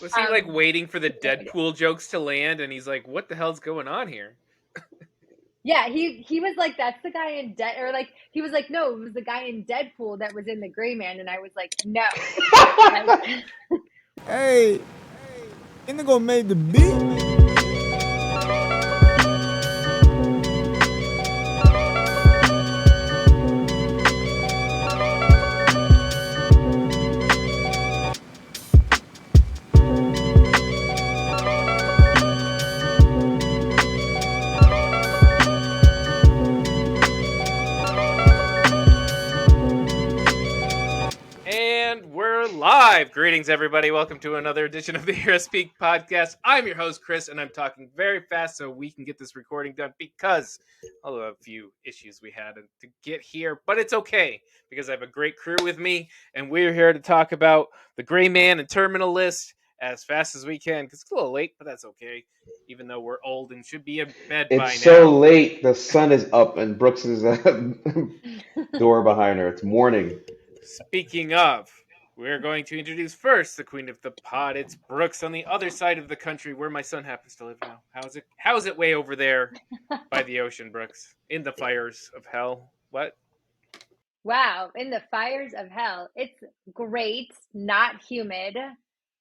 Was he like waiting for the no idea. Deadpool jokes to land, and he's like, "What the hell's going on here?" Yeah, he was like, that's the guy in or like he was like, no, it was the guy in Deadpool that was in the Gray Man, and I was like, no, like, Hey, Indigo made the beat. And we're live. Greetings, everybody. Welcome to another edition of the Hero Speak podcast. I'm your host, Chris, and I'm talking very fast so we can get this recording done because of a few issues we had to get here. But it's okay because I have a great crew with me, and we're here to talk about the Gray Man and Terminal List as fast as we can because it's a little late, but that's okay, even though we're old and should be in bed by now. It's so late. The sun is up and Brooks is door behind her. It's morning. Speaking of, we're going to introduce first the queen of the pod. It's Brooks on the other side of the country where my son happens to live now. How's it way over there by the ocean, Brooks? In the fires of hell. What? wow, in the fires of hell. It's great, not humid,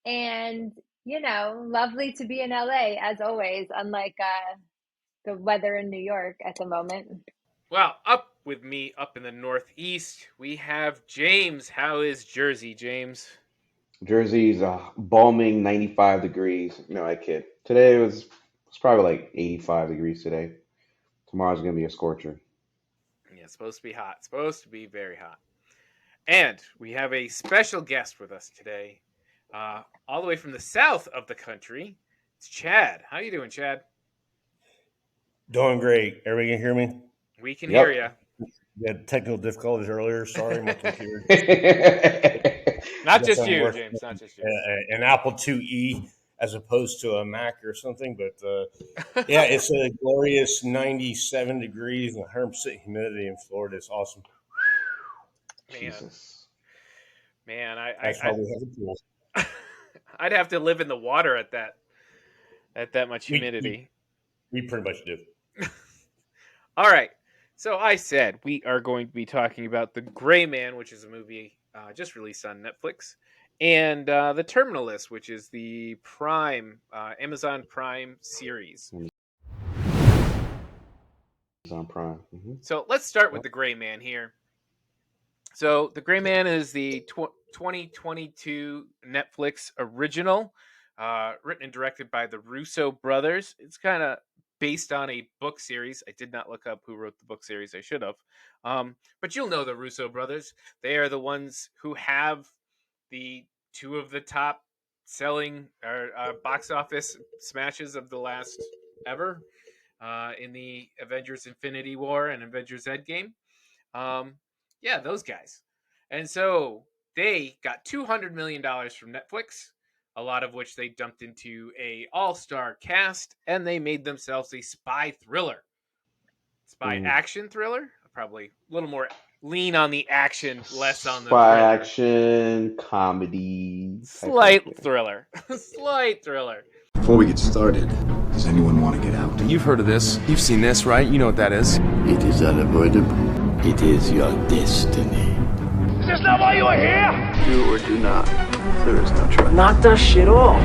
and lovely to be in LA as always, unlike the weather in New York at the moment. Well, up with me up in the Northeast, we have James. How is Jersey, James? Jersey's a balming 95 degrees. No, I kid. Today it's probably like 85 degrees today. Tomorrow's gonna be a scorcher. Yeah, it's supposed to be hot. It's supposed to be very hot. And we have a special guest with us today, all the way from the south of the country. It's Chad. How you doing, Chad? Doing great. Everybody can hear me? We can Yep. hear you. We had technical difficulties earlier. Sorry, my computer. Not just you, James. Not just you. An Apple IIe as opposed to a Mac or something. But yeah, it's a glorious 97 degrees and 100% humidity in Florida. It's awesome. Jesus. Man, That's why we have the tools. I'd have to live in the water at that much humidity. We pretty much do. All right. So I said we are going to be talking about The Gray Man, which is a movie just released on Netflix, and The Terminal List, which is the Amazon Prime series. Amazon Prime. Mm-hmm. So let's start with The Gray Man here. So The Gray Man is the 2022 Netflix original, written and directed by the Russo brothers. It's kind of based on a book series. I did not look up who wrote the book series. I should have. But you'll know the Russo brothers. They are the ones who have the two of the top selling box office smashes of the last ever in the Avengers Infinity War and Avengers Endgame. Yeah, those guys. And so they got $200 million from Netflix, a lot of which they dumped into a all-star cast, and they made themselves a spy thriller. Action thriller? Probably a little more lean on the action, less on the spy thriller. action, comedy. Slight thriller. Slight thriller. Before we get started, does anyone want to get out? You've heard of this. You've seen this, right? You know what that is. It is unavoidable. It is your destiny. Is this not why you are here? Do or do not. There is no choice. Knock that shit off.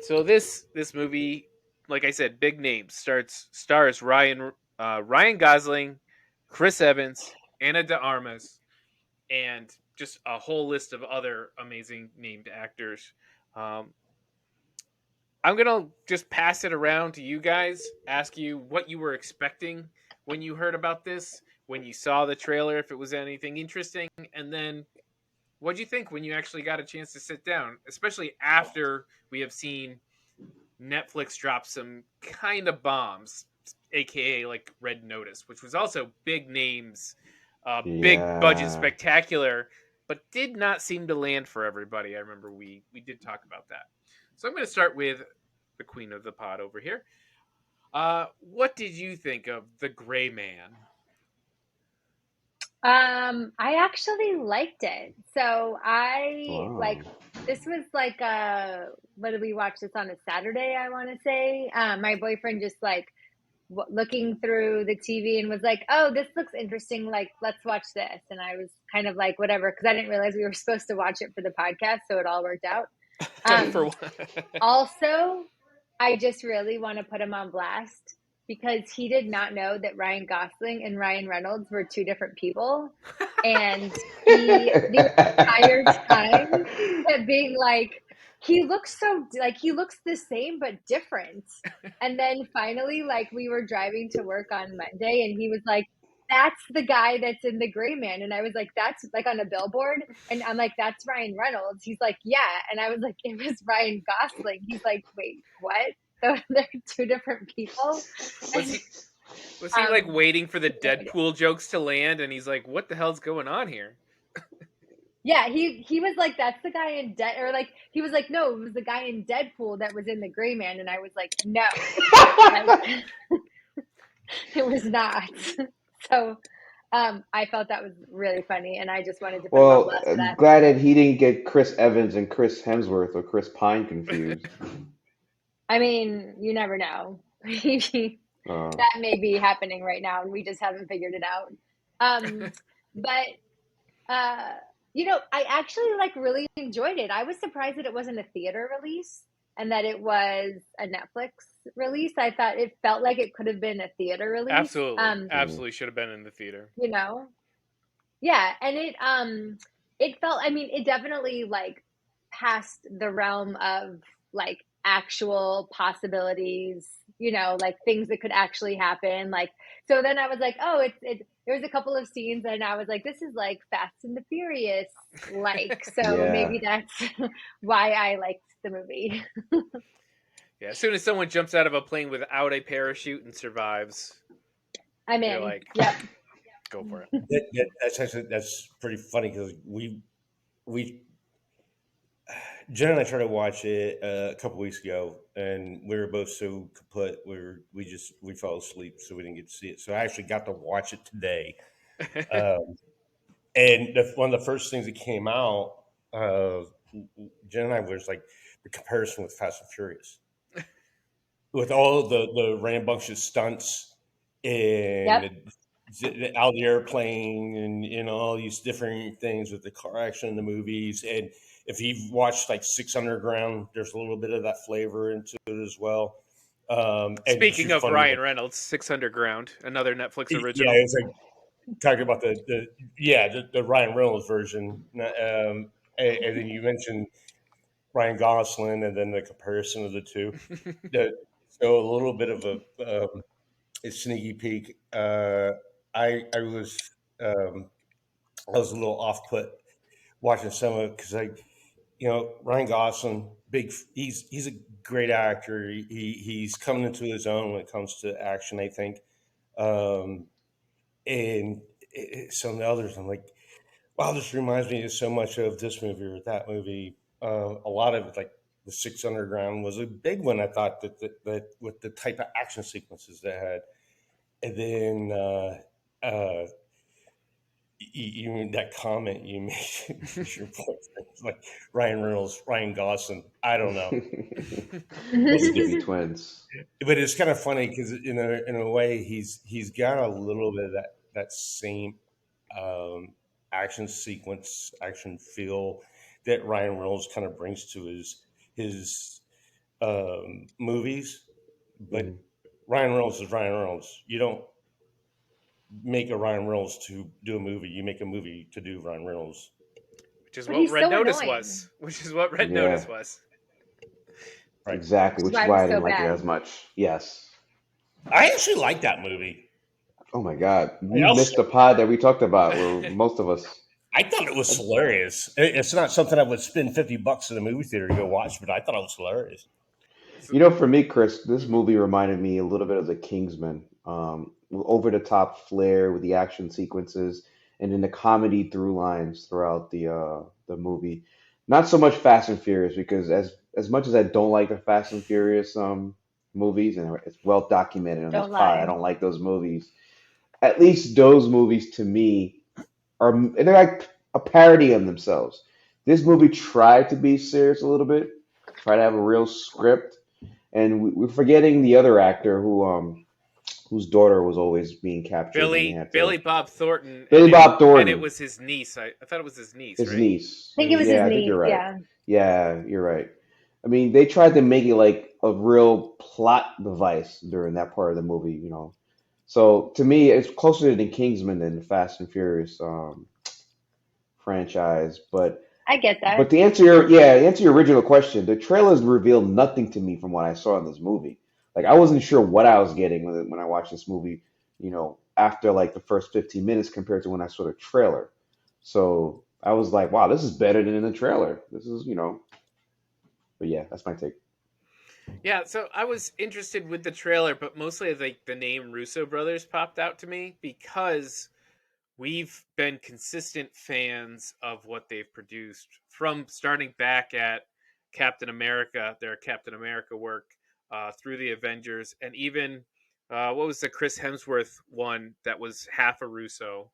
So this movie, like I said, big names. Stars Ryan Gosling, Chris Evans, Ana de Armas, and just a whole list of other amazing named actors. I'm gonna just pass it around to you guys, ask you what you were expecting when you heard about this, when you saw the trailer, if it was anything interesting, and then what'd you think when you actually got a chance to sit down, especially after we have seen Netflix drop some kind of bombs, aka like Red Notice, which was also big names, big budget, spectacular, but did not seem to land for everybody. I remember we did talk about that. So I'm going to start with the queen of the pod over here. What did you think of The Gray Man? I actually liked it. So I This was like what did we watch this on a Saturday, I want to say. My boyfriend just like looking through the TV and was like, "Oh, this looks interesting. Like, let's watch this." And I was kind of like, "Whatever," because I didn't realize we were supposed to watch it for the podcast, so it all worked out. For Um, what? Also, I just really want to put him on blast because he did not know that Ryan Gosling and Ryan Reynolds were two different people. And he, the entire time, kept being like, he looks so, like, he looks the same but different. And then finally, like, we were driving to work on Monday and he was like, that's the guy that's in the Gray Man. And I was like, that's like on a billboard. And I'm like, that's Ryan Reynolds. He's like, yeah. And I was like, it was Ryan Gosling. He's like, wait, what? They're two different people. Was And he like um, waiting for the no idea. Deadpool jokes to land, and he's like, "What the hell's going on here?" Yeah, he was like, that's the guy in Dead, or like he was like, no, it was the guy in Deadpool that was in the Gray Man, and I was like, no, like it was not. So, I felt that was really funny, and I just wanted to put him on Well, blast for that. glad that he didn't get Chris Evans and Chris Hemsworth or Chris Pine confused. I mean, you never know. Uh, That may be happening right now, and we just haven't figured it out. Um, but uh, I actually like really enjoyed it. I was surprised that it wasn't a theater release and that it was a Netflix release. I thought it felt like it could have been a theater release. Absolutely, mhm. absolutely should have been in the theater. You know, yeah, and it felt, I mean, it definitely like passed the realm of like actual possibilities, like things that could actually happen. Like, so then I was like, oh, there was a couple of scenes and I was like, this is like Fast and the Furious, like, so Yeah. maybe that's why I liked the movie. Yeah, as soon as someone jumps out of a plane without a parachute and survives, I'm you're in. like, Yep. "Go for it." That's pretty funny because we Jen and I tried to watch it a couple weeks ago, and we were both so kaput. We fell asleep, so we didn't get to see it. So I actually got to watch it today. Um, and one of the first things that came out, uh, Jen and I was like the comparison with Fast and Furious, with all the rambunctious stunts Yep. and out of the airplane and all these different things with the car action in the movies. And if you've watched like Six Underground, there's a little bit of that flavor into it as well. And it's Speaking just of funny, Ryan like, Reynolds, Six Underground, another Netflix yeah, original. it's like talking about the Ryan Reynolds version, and then you mentioned Ryan Gosling, and then the comparison of the two. The, so a little bit of a sneaky peek. Um, I was a little off put watching some of it because Ryan Gosling, he's a great actor. He's coming into his own when it comes to action. I think, um, and some of the others, I'm like, wow, this reminds me so much of this movie or that movie. A lot of it, like the Six Underground, was a big one. I thought that with the type of action sequences they had, and then that comment you made, your boyfriend, like Ryan Reynolds, Ryan Gosling. I don't know, They it's could be different, twins. but it's kind of funny because in a way he's got a little bit of that same um, action sequence, action feel that Ryan Reynolds kind of brings to his movies. But Mhm. Ryan Reynolds is Ryan Reynolds. You don't make a Ryan Reynolds to do a movie. You make a movie to do Ryan Reynolds. Which is But what he's Red so Notice annoying, was. Which is what Red Yeah, Notice was. Right. exactly. which is Which is why it was why I so didn't like it bad. as much. Yes. I actually like that movie. Oh my God. I You also missed the pod that we talked about where most of us. I thought it was hilarious. It's not something I would spend $50 in a movie theater to go watch, but I thought it was hilarious. For me, Chris, this movie reminded me a little bit of The Kingsman. Over the top flair with the action sequences and then the comedy through lines throughout the movie. Not so much Fast and Furious because as much as I don't like the Fast and Furious movies and it's well documented on this Don't pod, I lie. don't like those movies. At least those movies to me they're like a parody of themselves. This movie tried to be serious a little bit, try to have a real script, and we're forgetting the other actor whose daughter was always being captured, and they had to Billy Bob Thornton, Billy Bob and it Thornton, was his niece. I thought it was his niece, his right? niece. I think it was his Yeah, I think you're niece. right. Yeah. Yeah, you're right. I mean, they tried to make it like a real plot device during that part of the movie, you know. So to me, it's closer to Kingsman than the Fast and Furious franchise. I get that. But to answer your original question, the trailers revealed nothing to me from what I saw in this movie. Like I wasn't sure what I was getting when I watched this movie, after like the first 15 minutes compared to when I saw the trailer. So I was like, wow, this is better than in the trailer. This is. But yeah, that's my take. Yeah, so I was interested with the trailer, but mostly like the name Russo brothers popped out to me because we've been consistent fans of what they've produced from starting back at Captain America, their Captain America work, through the Avengers, and even what was the Chris Hemsworth one that was half a Russo?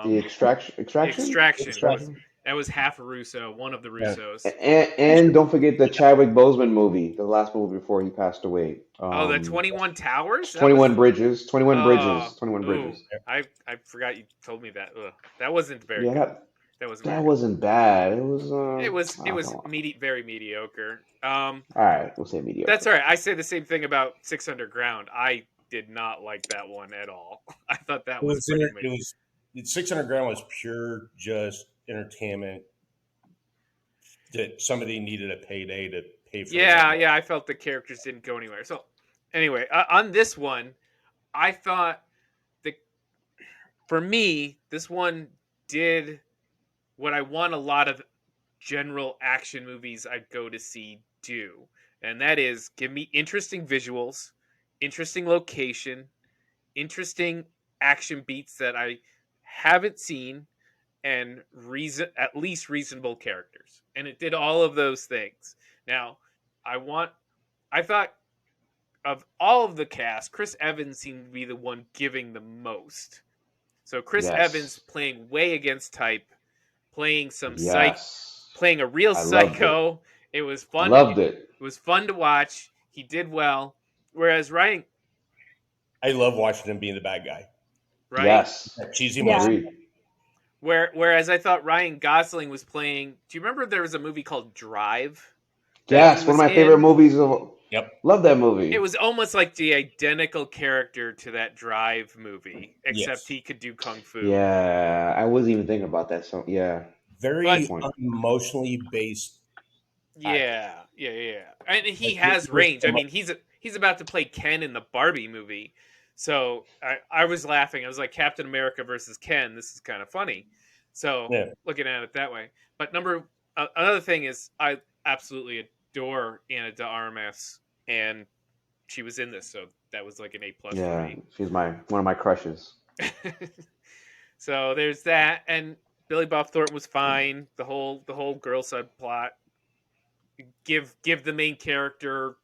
The Um, extraction. Extraction was Extraction. that was half a Russo, one of the Yeah. Russos. And don't forget the Chadwick Boseman movie, the last movie before he passed away. Oh, the 21 Towers. That 21 was Bridges. 21 oh Bridges. 21 ooh. Bridges. I forgot you told me that. Ugh, that wasn't very Yeah, good. that That wasn't very that good. wasn't bad. It was It I don't was know. very mediocre. All right, we'll say That's mediocre. all right. I say the same thing about Six Underground. I did not like that one at all. I thought that It was was pretty much. it was 600 grand was pure just entertainment that somebody needed a payday to pay for the Yeah, movie. yeah. I felt the characters didn't go anywhere. So anyway, on this one, I thought the for me this one did what I want a lot of general action movies I'd go to see do, and that is give me interesting visuals, interesting location, interesting action beats that I haven't seen, and at least reasonable characters. And it did all of those things. Now, I want I thought of all of the cast, Chris Evans seemed to be the one giving the most. So Chris Evans Yes. playing way against type, playing some Yes. playing a real I loved it. psycho. It was fun. Loved it. It was fun to watch. He did well. Whereas Ryan, I love watching him being the bad guy. right? Yes. That cheesy Yeah. mustache. Agreed. Whereas I thought Ryan Gosling was playing. Do you remember there was a movie called Drive that he Yes, one of was my favorite in? movies of Yep. love that It movie. was almost like the identical character to that Drive movie, except Yes. he could do kung fu. Yeah, I wasn't even thinking about that. So yeah, good But Very point. emotionally based actor. yeah, and he Like your has first range. I mean, he's about to play Ken in the Barbie movie, so I was laughing. I was like, Captain America versus Ken. This is kind of funny. So yeah. looking at it that way. But another thing is, I absolutely adore Anna de Armas, and she was in this, so that was like an A+ for Yeah, me. she's one of my crushes. So there's that, and Billy Bob Thornton was fine. The whole girl subplot. Give the main character.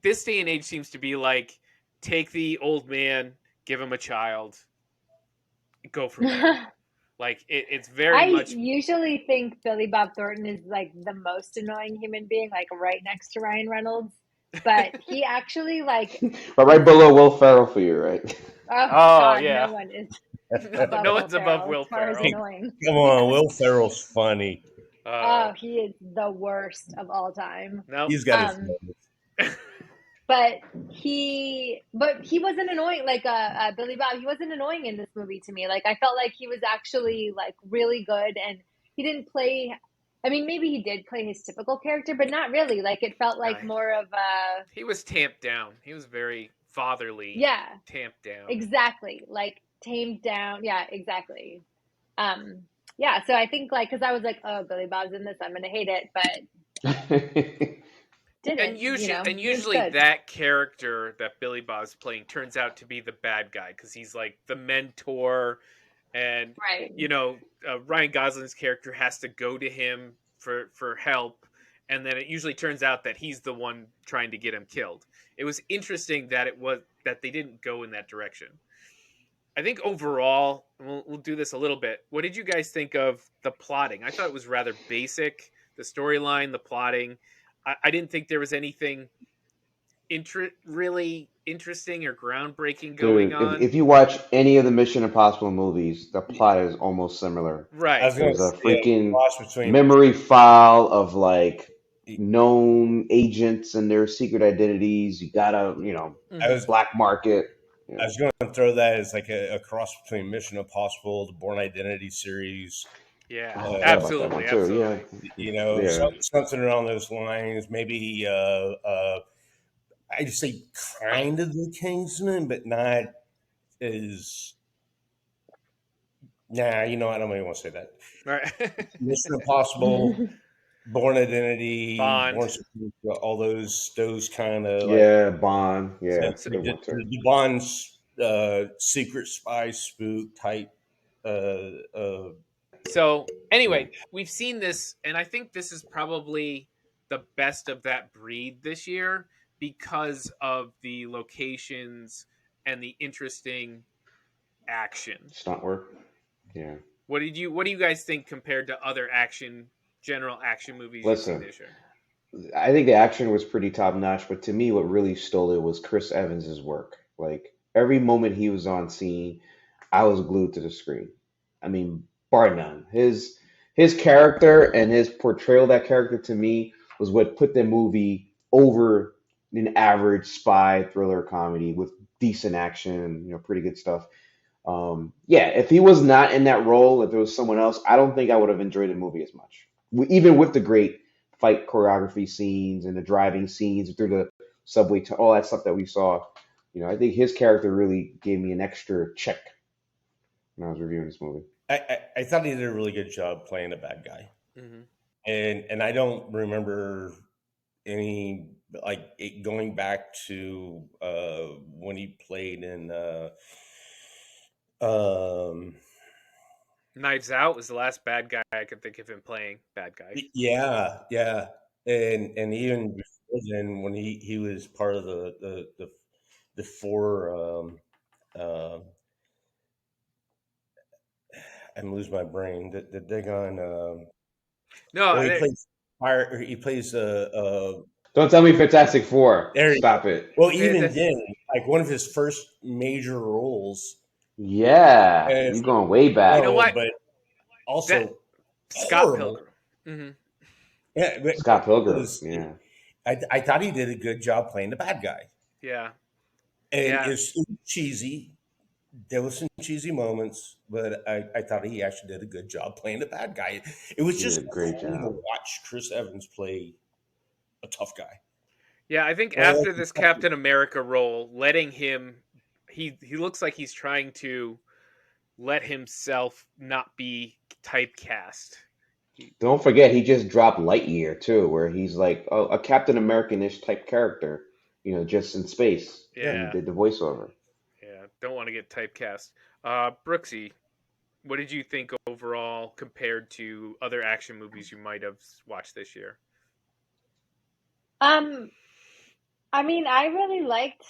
This day and age seems to be like take the old man, give him a child, go from there. Like it's very I much usually think Billy Bob Thornton is like the most annoying human being, like right next to Ryan Reynolds. But he actually like But right his below Will Ferrell for you, right? oh oh God, no yeah. one is No, above no Will one's above Ferrell as Will far as Ferrell. Hey, annoying. come on, Will Ferrell's funny. Uh, Oh, he is the worst of all time. no. He's got his Um, moments. but he wasn't annoying like Billy Bob. He wasn't annoying in this movie to me. Like I felt like he was actually like really good, and he didn't play. I mean, maybe he did play his typical character, but not really. Like it felt No, like more of a he was tamped down. He was very fatherly, yeah, tamped down. exactly, like tamed down. Yeah, exactly. Um, yeah. So I think like because I was like, oh, Billy Bob's in this, I'm gonna hate it, but And didn't. He was usually good. that character that Billy Bob's playing turns out to be the bad guy because he's like the mentor, and Right. Ryan Gosling's character has to go to him for help, and then it usually turns out that he's the one trying to get him killed. It was interesting that it was that they didn't go in that direction. I think overall, we'll do this a little bit. What did you guys think of the plotting? I thought it was rather basic. The storyline, the plotting. I didn't think there was anything really interesting or groundbreaking going Dude, if on. if you watch any of the Mission Impossible movies, the plot is almost similar. I Right. was going to There's a say a freaking cross between. memory file of like known agents and their secret identities. You gotta, I Mm-hmm. was black market. I Yeah. was going to throw that as like a cross between Mission Impossible, the Born Identity series. Yeah. Oh, I forgot about that one Absolutely. too. Yeah, Absolutely. yeah. Something around those lines. Maybe I'd say kind of the Kingsman, but not as. Nah, you know, I don't even want to say that. All right. Mission Impossible, Born Identity, Bond. all those kind of like Yeah, Bond. Yeah, So, good one too. the Bond's secret spy spook type. Uh, so Yeah, anyway, we've seen this, and I think this is probably the best of that breed this year because of the locations and the interesting action. stunt work. Yeah. What do you guys think compared to other general action movies you've seen Listen, this year? I think the action was pretty top notch, but to me, what really stole it was Chris Evans's work. Like every moment he was on scene, I was glued to the screen. I mean, bar none. His character and his portrayal of that character to me was what put the movie over an average spy thriller comedy with decent action, pretty good stuff. Yeah, if he was not in that role, if it was someone else, I don't think I would have enjoyed the movie as much. Even with the great fight choreography scenes and the driving scenes through the subway, all that stuff that we saw, I think his character really gave me an extra check when I was reviewing this movie. I thought he did a really good job playing a bad guy, Mm-hmm. and I don't remember any like it going back to when he played in um Knives Out was the last bad guy I could think of him playing. Bad guy. yeah, and even before then when he was part of the four uh, I'm losing my brain the daggone No, well he plays fire he plays Don't tell me Fantastic Four. there you go. Stop it. Well even then like one of his first major roles Yeah, and you going way you know back. what? but That also Scott horrible. Pilgrim. Mm-hmm. Yeah, but Scott it Pilgrim. was. Yeah, I thought he did a good job playing the bad guy, Yeah, and yeah, it's cheesy. There was some cheesy moments, but I thought he actually did a good job playing the bad guy. It was he did just a great fun to job. watch Chris Evans play a tough guy. yeah. I think Well, after this Captain America role, letting him, he looks like he's trying to let himself not be typecast. Don't forget, he just dropped Lightyear too, where he's like a Captain American-ish type character, just in space, yeah, and he Yeah, did the voiceover. yeah. Don't want to get typecast. Brooksy, what did you think overall compared to other action movies you might have watched this year? Um, I mean, I really liked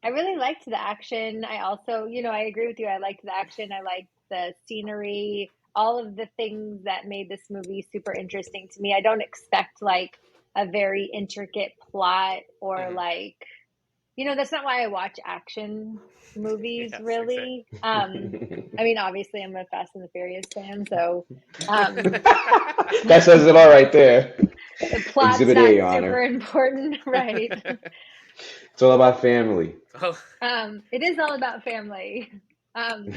the action. I also, I agree with you. I liked the action. I liked the scenery, all of the things that made this movie super interesting to me. I don't expect like a very intricate plot or Mm-hmm. like, that's not why I watch action movies Yes, exactly. really. I mean, obviously I'm a Fast and the Furious fan, so um That says it all right there. the plot's Exhibit not A, Your super Honor. important, right? It's all about family. Oh, It is all about family. Um,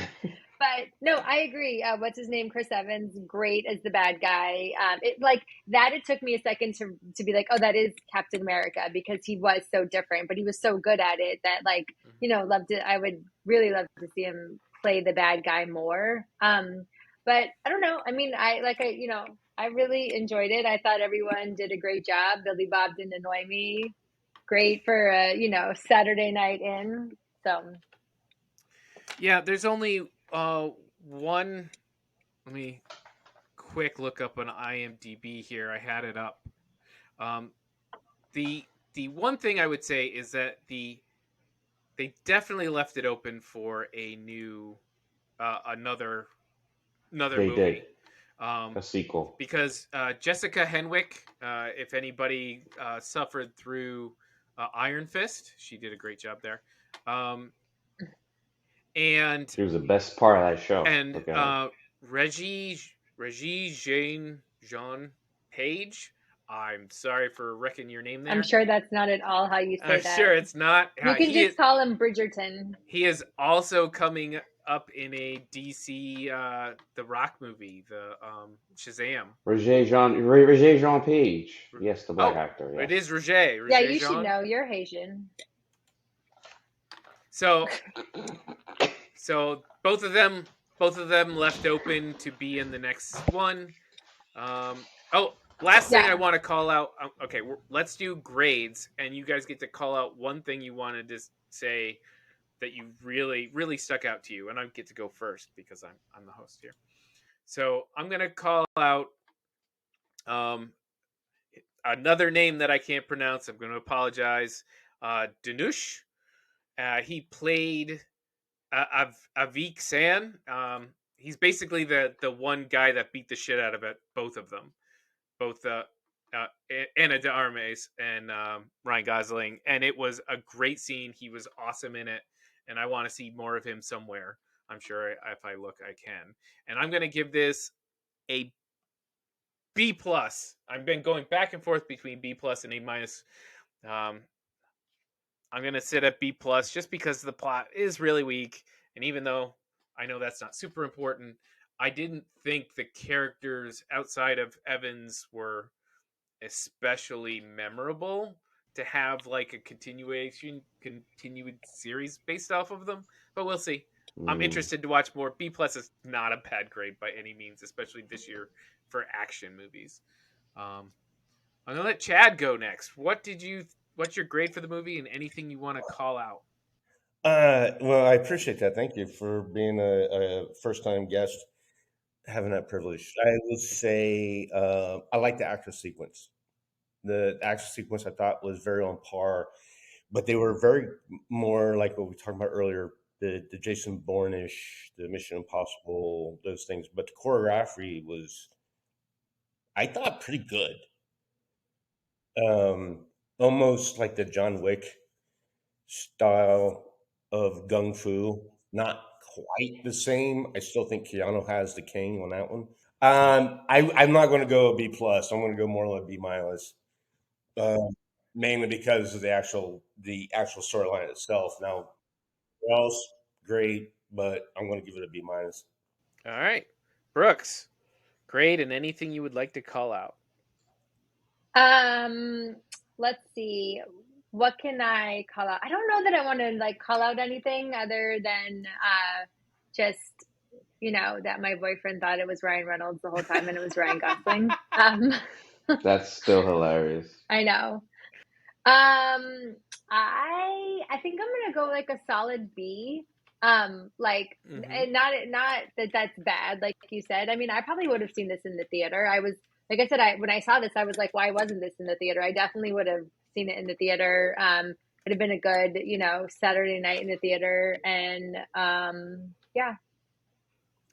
but no, I agree. What's his name? Chris Evans, great as the bad guy. It like that. It took me a second to be like, oh, that is Captain America because he was so different, but he was so good at it that like loved it. I would really love to see him play the bad guy more. But I don't know. I mean, I really enjoyed it. I thought everyone did a great job. Billy Bob didn't annoy me. Great for Saturday night in. So yeah. There's only one. Let me quick look up on IMDb here. I had it up. Um, the the one thing I would say is that they definitely left it open for a new another They did movie. Um, a sequel. because Jessica Henwick, if anybody suffered through Iron Fist, she did a great job there. Um, and She was the best part of that show. and But go ahead. Reggie Jean Page. I'm sorry for wrecking your name I'm there. sure that's not at all how you I'm say that. sure it's not. You can just call him Bridgerton. He is also coming up in a DC The Rock movie, the Shazam. Roger Jean Page. Yes, the black Oh, actor. it Yes. is Roger. Yeah, Roger you should Jean. know. You're Haitian. So both of them left open to be in the next one. Last thing I Yeah. want to call out. Okay, let's do grades, and you guys get to call out one thing you wanted to say that you really stuck out to you, and I get to go first because I'm the host here. So I'm gonna call out another name that I can't pronounce. I'm gonna apologize. Danush. He played Avik San. He's basically the one guy that beat the shit out of both of them, both Anna de Armas and Ryan Gosling, and it was a great scene. He was awesome in it, and I want to see more of him somewhere. I'm sure if I look, I can. And I'm gonna give this a B plus. I've been going back and forth between B plus and A minus. Um, I'm gonna sit at B plus just because the plot is really weak, and even though I know that's not super important, I didn't think the characters outside of Evans were especially memorable to have like a continued series based off of them. But we'll see. I'm interested to watch more. B plus is not a bad grade by any means, especially this year for action movies. I'm gonna let Chad go next. What's your grade for the movie and anything you want to call out? Well, I appreciate that. Thank you for being a first time guest, having that privilege. I will say I like the action sequence. The action sequence I thought was very on par, but they were very more like what we talked about earlier, the Jason Bourne-ish, the Mission Impossible, those things. But the choreography was, I thought, pretty good. Almost like the John Wick style of gung fu. Not quite the same. I still think Keanu has the king on that one. I'm not going to go B plus. I'm going to go more like B minus, um, mainly because of the actual storyline itself. Now, what else? Great, but I'm going to give it a B minus. All right, Brooks, grade and anything you would like to call out. Let's see. What can I call out? I don't know that I want to like call out anything other than just that my boyfriend thought it was Ryan Reynolds the whole time and it was Ryan Gosling. That's still hilarious. I know. I think I'm gonna go like a solid B. Like, and not that that's bad, like you said. I mean, I probably would have seen this in the theater. I was like I said, when I saw this, I was like, why wasn't this in the theater? I definitely would have seen it in the theater. It'd have been a good, Saturday night in the theater, and yeah.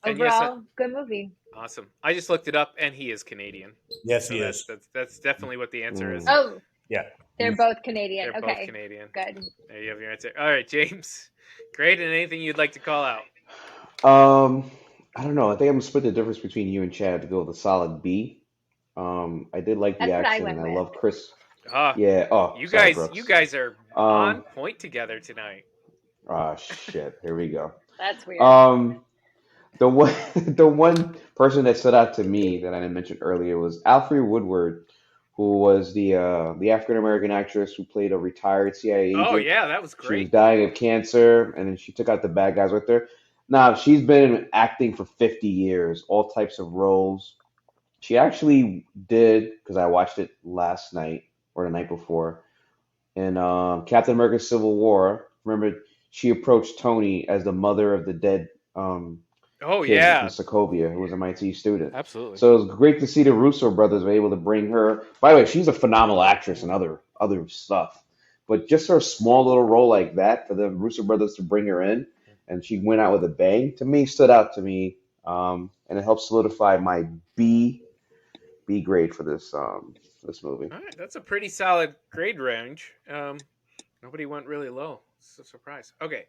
And yes, Overall, good movie. awesome. I just looked it up, and he is Canadian. Yes, So he is. that's definitely what the answer is. Oh, Yeah. they're both Canadian. They're Okay, both Canadian. good. There you have your answer. All right, James. Great, and anything you'd like to call out? I don't know. I think I'm gonna split the difference between you and Chad to go with a solid B. I did like the That's what I action, went and I with. love Chris. Ah, Yeah. Oh, you sorry, guys, Brooks. you guys are on point together tonight. Oh shit. Here we go. That's weird. The one the one person that stood out to me that I didn't mention earlier was Alfre Woodward, who was the African American actress who played a retired CIA Oh agent. yeah, that was She was great. dying of cancer, and then she took out the bad guys with her. Now, she's been acting for 50 years, all types of roles. She actually did, because I watched it last night or the night before, in Captain America Civil War. Remember, she approached Tony as the mother of the dead Oh kid from yeah, Sokovia, who was a MIT student. absolutely. So it was great to see the Russo brothers were able to bring her. By the way, she's a phenomenal actress and other stuff. But just her small little role like that for the Russo brothers to bring her in and she went out with a bang. To me, stood out to me, and it helped solidify my B grade for this movie. All right, that's a pretty solid grade range. Nobody went really low. It's a surprise. Okay,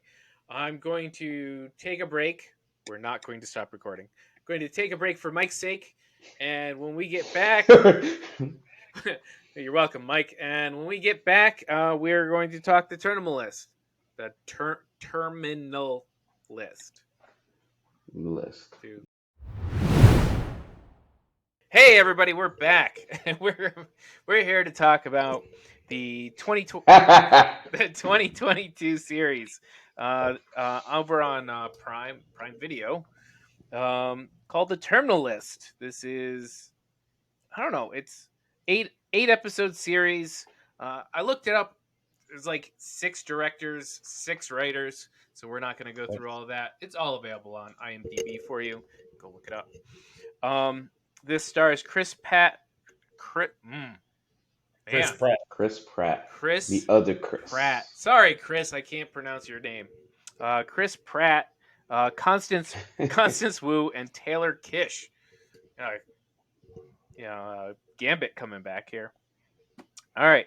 I'm going to take a break. We're not going to stop recording. I'm going to take a break for Mike's sake, and when we get back, you're welcome, Mike. And when we get back, we're going to talk the terminal list, the terminal list. List. Hey, everybody, we're back. we're here to talk about the the 2022 series over on Prime Video, called the Terminal List. This is, I don't know, it's eight episode series. I looked it up. There's like 6 directors, 6 writers, so we're not going to go through all of that. It's all available on IMDb for you. Go look it up. This stars Chris Pratt. Chris Man, Pratt. Chris Pratt. Chris The other Chris. Pratt. Sorry, Chris, I can't pronounce your name. Chris Pratt, Constance Wu, and Taylor Kish. Gambit coming back here. All right.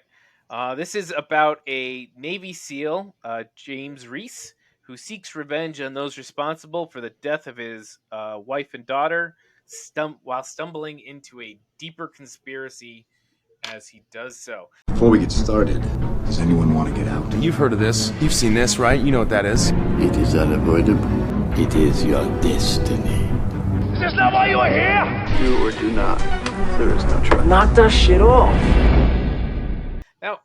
This is about a Navy SEAL, James Reese, who seeks revenge on those responsible for the death of his wife and daughter, while stumbling into a deeper conspiracy as he does so. Before we get started, does anyone want to get out? You've heard of this. You've seen this, right? You know what that is. It is unavoidable. It is your destiny. Is this not why you are here? Do or do not. There is no choice. Knock that shit off. Now,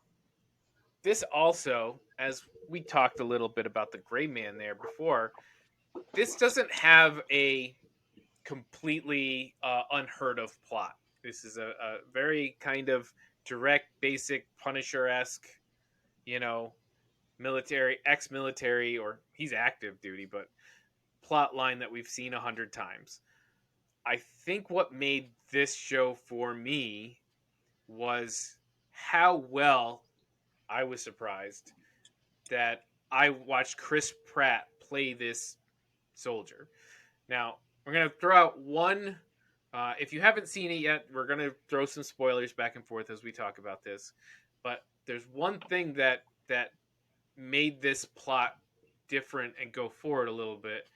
this also, as we talked a little bit about the Gray Man there before, this doesn't have a completely unheard of plot. This is a very kind of direct, basic Punisher-esque, military, ex-military, or he's active duty, but plot line that we've seen 100 times. I think what made this show for me was how well I was surprised that I watched Chris Pratt play this soldier. Now, we're going to throw out one. If you haven't seen it yet, we're going to throw some spoilers back and forth as we talk about this. But there's one thing that made this plot different and go forward a little bit,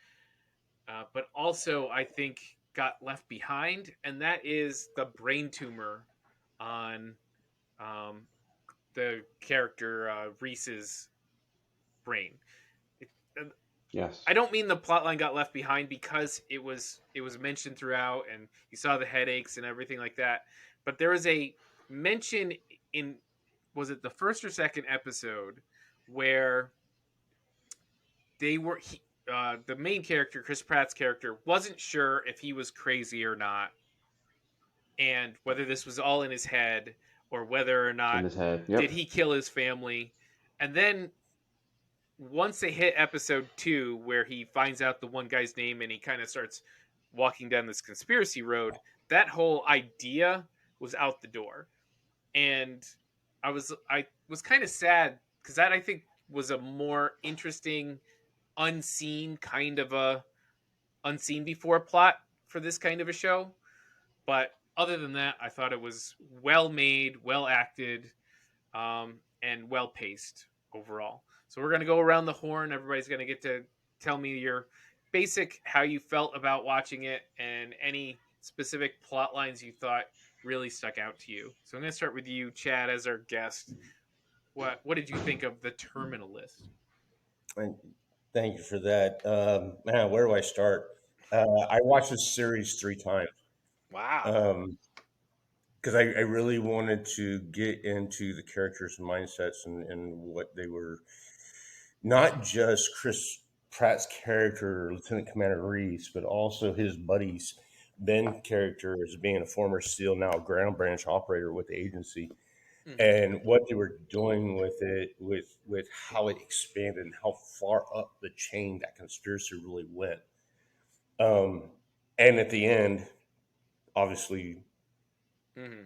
but also I think got left behind, and that is the brain tumor on the character Reese's brain. Yes. I don't mean the plotline got left behind, because it was mentioned throughout, and you saw the headaches and everything like that. But there was a mention in, was it the first or second episode, where they were the main character, Chris Pratt's character, wasn't sure if he was crazy or not, and whether this was all in his head or whether or not In his head. Yep. did he kill his family. And then once they hit episode 2, where he finds out the one guy's name and he kind of starts walking down this conspiracy road, that whole idea was out the door. And I was kind of sad, because that, I think, was a more interesting, unseen before plot for this kind of a show. But other than that, I thought it was well made, well acted, and well paced overall. So we're going to go around the horn. Everybody's going to get to tell me your basic, how you felt about watching it, and any specific plot lines you thought really stuck out to you. So I'm going to start with you, Chad, as our guest. What did you think of the Terminal List? Thank you for that. Man, where do I start? I watched this series 3 times. Wow. Because I really wanted to get into the characters' mindsets and what they were, not just Chris Pratt's character, Lieutenant Commander Reese, but also his buddies. Ben character as being a former SEAL, now a ground branch operator with the agency, and what they were doing with it, with how it expanded and how far up the chain that conspiracy really went. And at the end, obviously,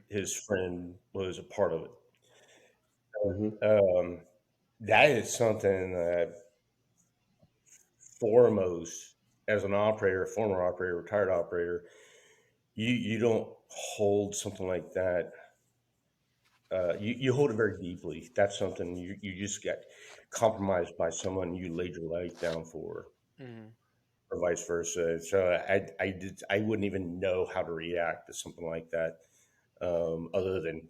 his friend was a part of it. That is something that foremost, as an operator, former operator, retired operator, you don't hold something like that. You hold it very deeply. That's something you just get compromised by someone you laid your life down for, Mm-hmm. or vice versa. So I wouldn't even know how to react to something like that, other than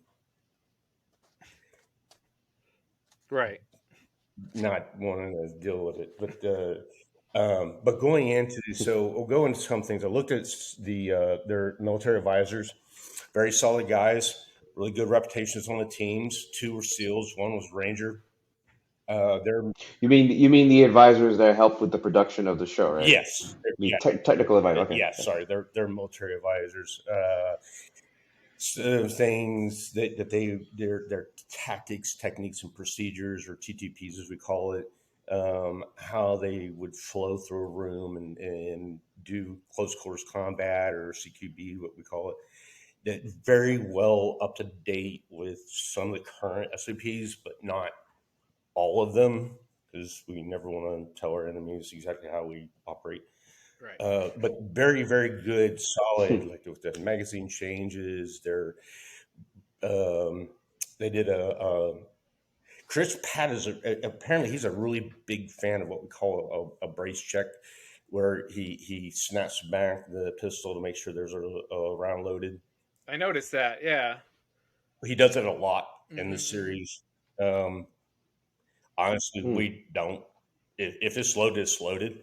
Right. not wanting to deal with it. But going into, so we'll go into some things. I looked at their military advisors, very solid guys, really good reputations on the teams. Two were SEALs, one was Ranger. They're You mean the advisors that help with the production of the show, right? Yes, The technical advice. Okay. yeah. Okay. Sorry, they're military advisors. Things that their tactics, techniques, and procedures, or TTPs as we call it, how they would flow through a room and do close quarters combat, or CQB, what we call it. That very well up to date with some of the current SOPs, but not all of them, because we never want to tell our enemies exactly how we operate. Right. But very, very good, solid, like with the magazine changes. Um, they did Chris Pratt apparently he's a really big fan of what we call a brace check, where he snaps back the pistol to make sure there's a round loaded. I noticed that. Yeah. He does it a lot in the Mm-hmm. series. Um, Honestly, Hmm. we don't. If it's loaded, it's loaded.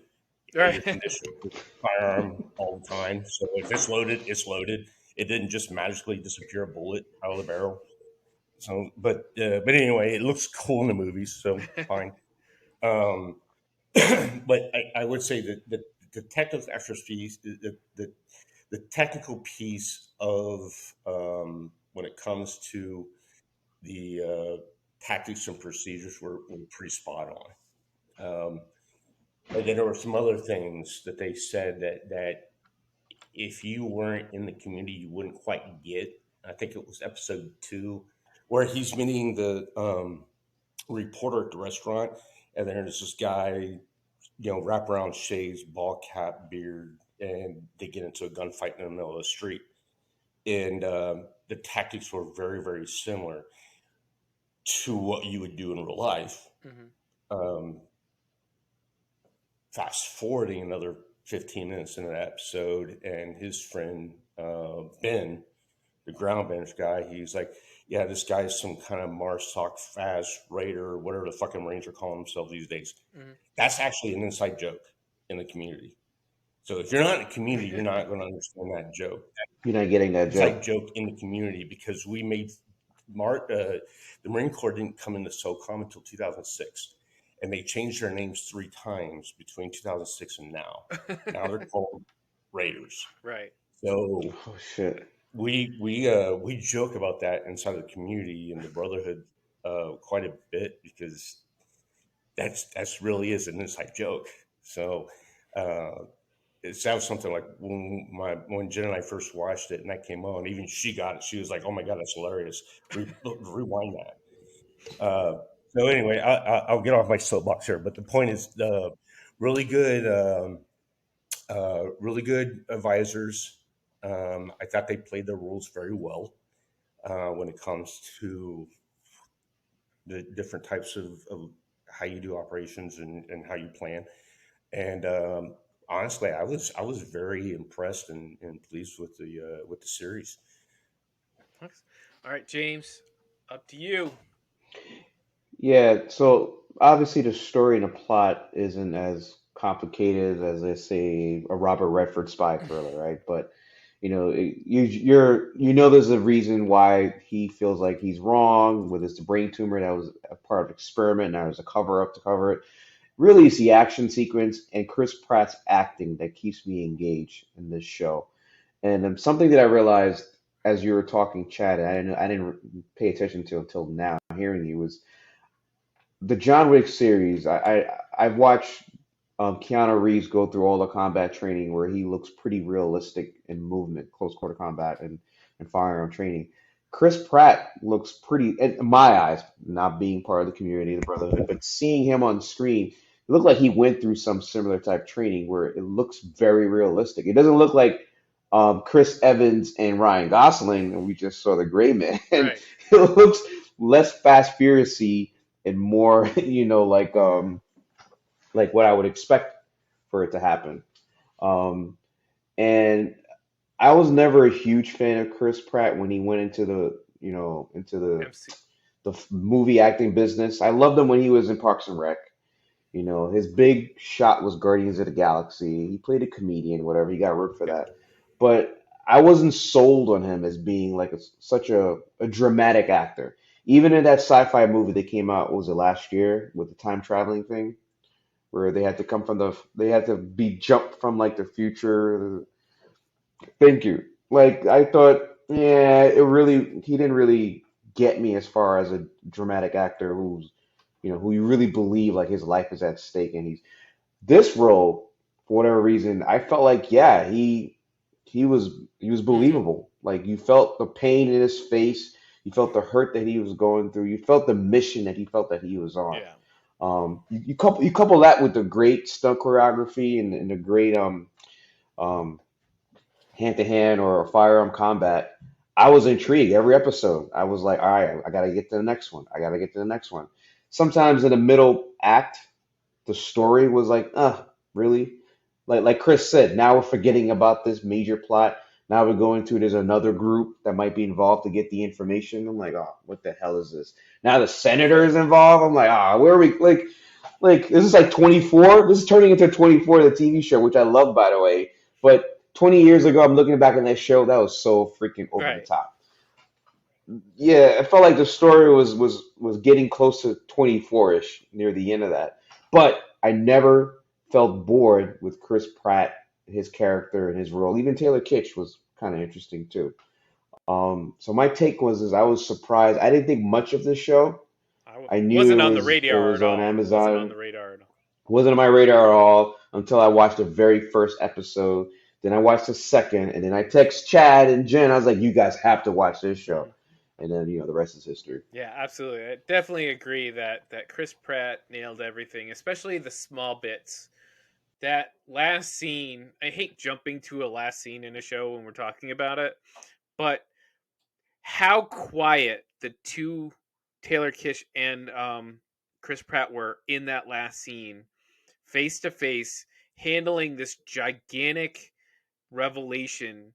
Right. You condition the firearm all the time. So if it's loaded, it's loaded. It didn't just magically disappear a bullet out of the barrel. So, but anyway, it looks cool in the movies, so fine. Um, but I would say that the technical expertise, the technical piece of, when it comes to the tactics and procedures were pretty spot on. And then there were some other things that they said that if you weren't in the community, you wouldn't quite get. I think it was episode 2, where he's meeting the reporter at the restaurant, and then there's this guy, wraparound shades, ball cap, beard, and they get into a gunfight in the middle of the street. And the tactics were very, very similar to what you would do in real life. Mm-hmm. Um, Fast forwarding another 15 minutes into that episode, and his friend Ben, the ground bench guy, he's like, yeah, this guy's some kind of Marsoc fast raider, or whatever the fucking Ranger calling themselves these days. Mm-hmm. That's actually an inside joke in the community. So if you're not in the community, you're not going to understand that joke. You're not getting that Inside joke. joke in the community, because we made the Marine Corps didn't come into SOCOM until 2006. And they changed their names 3 times between 2006 and now. Now they're called Raiders. Right. So Oh shit. we joke about that inside of the community and the brotherhood quite a bit, because that's really is an inside joke. So it sounds something like when Jen and I first watched it and that came on, even she got it. She was like, "Oh my god, that's hilarious!" Rewind that. So anyway, I'll get off my soapbox here, but the point is, really good, really good advisors. I thought they played their roles very well when it comes to the different types of how you do operations and how you plan. And honestly, I was very impressed and pleased with the series. Thanks. All right, James, up to you. Yeah, so obviously the story and the plot isn't as complicated as, let's say, a Robert Redford spy thriller, right? But you know there's a reason why he feels like he's wrong with his brain tumor that was a part of an experiment. Now there's a cover up to cover it. Really, it's the action sequence and Chris Pratt's acting that keeps me engaged in this show. And something that I realized as you were talking, Chad, and I didn't pay attention to until now, hearing you, was the John Wick series. I've watched Keanu Reeves go through all the combat training where he looks pretty realistic in movement, close quarter combat, and firearm training. Chris Pratt looks pretty, in my eyes, not being part of the community, the Brotherhood, but seeing him on screen, he looked like he went through some similar type training where it looks very realistic. It doesn't look like Chris Evans and Ryan Gosling, and we just saw the Gray Man. Right. It looks less Fast Furious-y and more, like what I would expect for it to happen. Um, and I was never a huge fan of Chris Pratt when he went into MC. the movie acting business. I loved him when he was in Parks and Rec. His big shot was Guardians of the Galaxy. He played a comedian, whatever. He got work for Yeah. that. But I wasn't sold on him as being like such a dramatic actor. Even in that sci-fi movie that came out, what was it, last year with the time traveling thing, where they had to be jumped from like the future. Thank you. Like I thought, yeah, he didn't really get me as far as a dramatic actor who you really believe like his life is at stake, and this role, for whatever reason, I felt like, yeah, he was Hmm. believable. Like you felt the pain in his face, you felt the hurt that he was going through, you felt the mission that he felt that he was on. Yeah. You couple that with the great stunt choreography and the great um hand to hand or firearm combat. I was intrigued every episode. I was like, all right, I gotta get to the next one. I gotta get to the next one. Sometimes in the middle act, the story was like, really? Like Chris said, now we're forgetting about this major plot. Now we're going to there's another group that might be involved to get the information. I'm like, oh, what the hell is this? Now the senator is involved. I'm like, where are we? Like this is like 24. This is turning into 24, the TV show, which I love, by the way. But 20 years ago, I'm looking back on that show. That was so freaking over the Right. top. Yeah, I felt like the story was getting close to 24ish near the end of that. But I never felt bored with Chris Pratt, his character and his role. Even Taylor Kitsch was kind of interesting too. So my take was is I was surprised. I didn't think much of this show. I knew Wasn't it on the was it radar was at on all. Wasn't on Amazon. the radar at all. Wasn't on my radar at all until I watched the very first episode. Then I watched the second, and then I text Chad and Jen. I was like, "You guys have to watch this show." Hmm. And then the rest is history. Yeah, absolutely. I definitely agree that Chris Pratt nailed everything, especially the small bits. That last scene, I hate jumping to a last scene in a show when we're talking about it, but how quiet the two Taylor Kish and Chris Pratt were in that last scene, face to face, handling this gigantic revelation.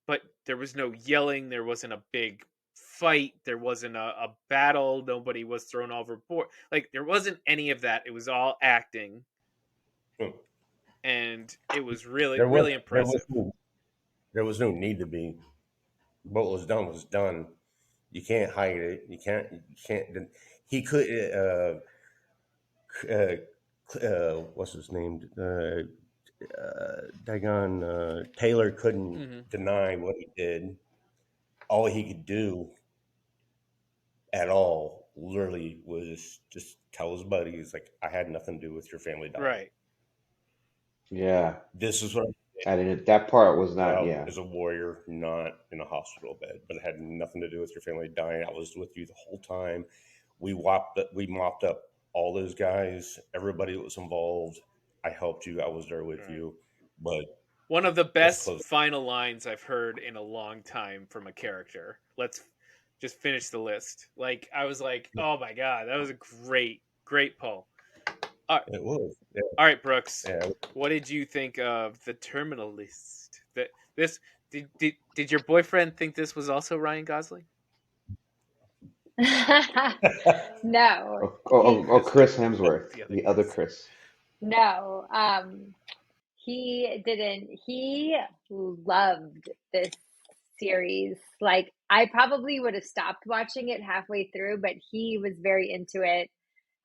But there was no yelling. There wasn't a big fight. There wasn't a battle. Nobody was thrown overboard. Like there wasn't any of that. It was all acting, Hmm. and it was really There was really there was impressive. no, there was no need to be. What was done was done. You can't hide it. You can't. He could. Uh, what's his name? Dagon Taylor couldn't Hmm. deny what he did. All he could do at all, literally, was just tell his buddies, like, "I had nothing to do with your family dying. Right. Yeah, This is what I didn't. That part was not. out Yeah, as a warrior, not in a hospital bed, but it had nothing to do with your family dying. I was with you the whole time. We mopped up all those guys, everybody that was involved. I helped you. I was there with Right. you, but One of the let's best close. final lines I've heard in a long time from a character. Let's just finish the list. Like I was like, oh my god, that was a great pull. All right, It was, yeah, all right, Brooks. yeah. What did you think of the Terminal List? That this did your boyfriend think this was also Ryan Gosling? No, oh, Chris Chris Hemsworth. Oh, Hemsworth, the other the other Chris. Chris. no. He didn't. He loved this series. Like, I probably would have stopped watching it halfway through, but he was very into it.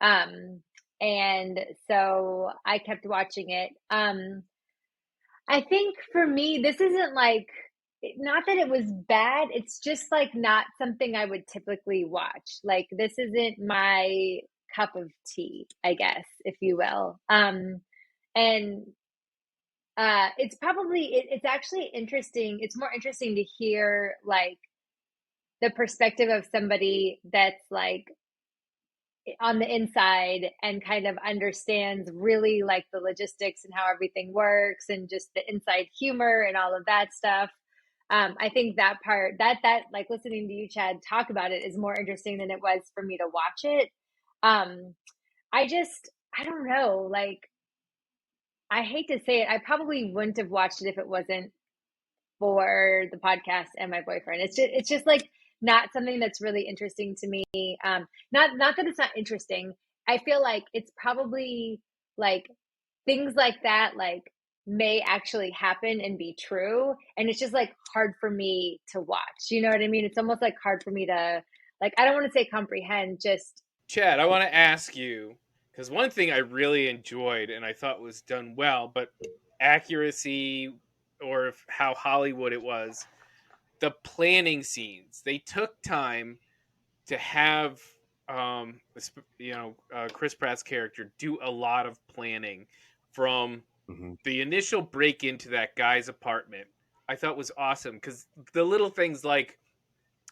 Um, and so I kept watching it. I think for me, this isn't like, not that it was bad, it's just like not something I would typically watch. Like, this isn't my cup of tea, I guess, if you will. And it's actually interesting. It's more interesting to hear like the perspective of somebody that's like on the inside and kind of understands really like the logistics and how everything works and just the inside humor and all of that stuff. I think that part that like listening to you, Chad, talk about it is more interesting than it was for me to watch it. Um, I don't know, like I hate to say it, I probably wouldn't have watched it if it wasn't for the podcast and my boyfriend. It's just like not something that's really interesting to me. Not that it's not interesting. I feel like it's probably like things like that like may actually happen and be true, and it's just like hard for me to watch. You know what I mean? It's almost like hard for me to like I don't want to say comprehend, just Chad, I want to ask you because one thing I really enjoyed and I thought was done well, but accuracy or how Hollywood it was, the planning scenes. They took time to have Chris Pratt's character do a lot of planning from Mm-hmm. the initial break into that guy's apartment. I thought was awesome because the little things like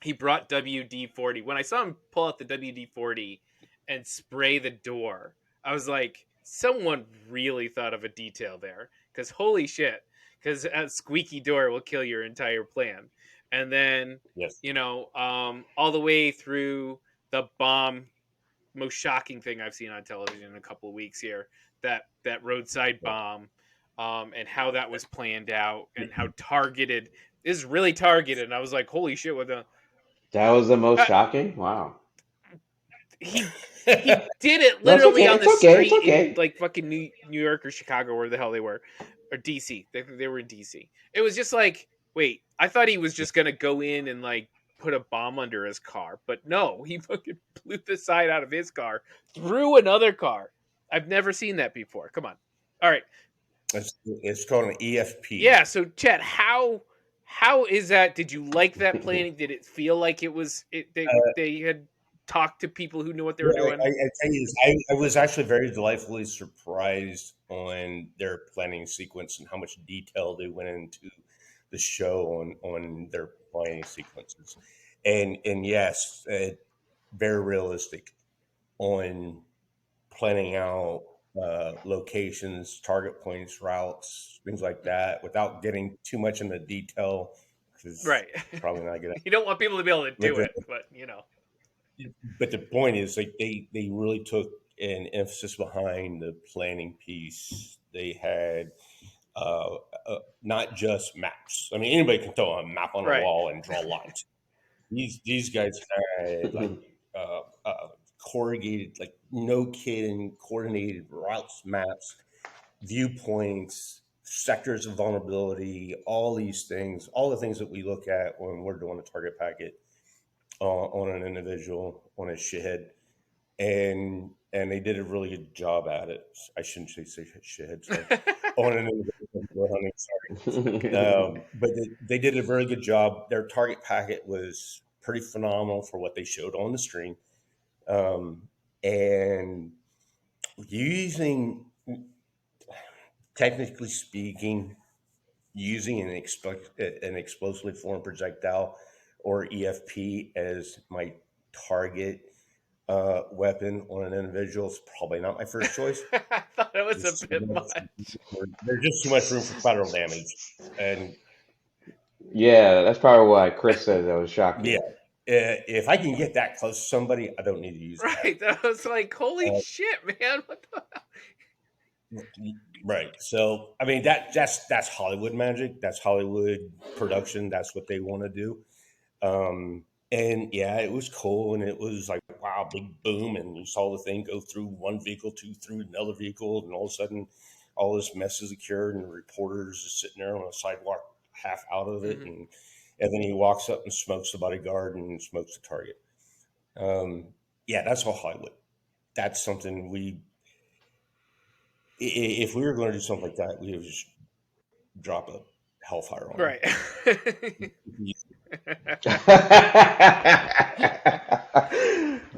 he brought WD-40. When I saw him pull out the WD-40 and spray the door, I was like, someone really thought of a detail there. Because holy shit, because a squeaky door will kill your entire plan. And then, Yes. all the way through the bomb, most shocking thing I've seen on television in a couple of weeks here, that roadside bomb, and how that was planned out and how targeted is really targeted. And I was like, holy shit, with the That was the most uh, shocking. Wow. he he did it No, it's literally okay. on It's the okay. It's street in okay. like fucking New York or Chicago, where the hell they were, or DC. They were in DC. It was just like, wait, I thought he was just gonna go in and like put a bomb under his car, but no, he fucking blew the side out of his car through another car. I've never seen that before. Come on. All right. It's called an EFP. Yeah. So, Chet, how is that? Did you like that planning? Did it feel like it was? They had talked to people who knew what they were Yeah, doing. I tell you, I was actually very delightfully surprised on their planning sequence and how much detail they went into the show on their planning sequences, and yes, very realistic on planning out locations, target points, routes, things like that, without getting too much into detail because Right. probably not gonna. You don't want people to be able to But do it, but. the point is, like they really took an emphasis behind the planning piece. They had not just maps. I mean, anybody can throw a map on a Right. wall and draw lines. These guys had like corrugated, like no kidding, coordinated routes, maps, viewpoints, sectors of vulnerability, all these things, all the things that we look at when we're doing a target packet on an individual, on a shithead, and they did a really good job at it. I shouldn't say shithead, sorry, on an individual hunting, sorry. But they did a very good job. Their target packet was pretty phenomenal for what they showed on the screen, and using, technically speaking, using an explosively formed projectile or EFP as my target weapon on an individual is probably not my first choice. I thought it was a There's, bit much. there's just too much room for collateral damage, and Yeah, that's probably why Chris said that was yeah, shocking. if I can get that close to somebody, I don't need to use Right. That was like, holy that. shit, man. What the Right. So I mean that's Hollywood magic. That's Hollywood production. That's what they want to do. And yeah, it was cool, and it was like wow, big boom, and you saw the thing go through one vehicle, through another vehicle, and all of a sudden, all this mess is occurred, and the reporters is sitting there on a sidewalk, half out of it, Mhm. and then he walks up and smokes the bodyguard and smokes the target. Yeah, that's all Hollywood. That's something if we were going to do something like that, we would just drop a hellfire on Right. them.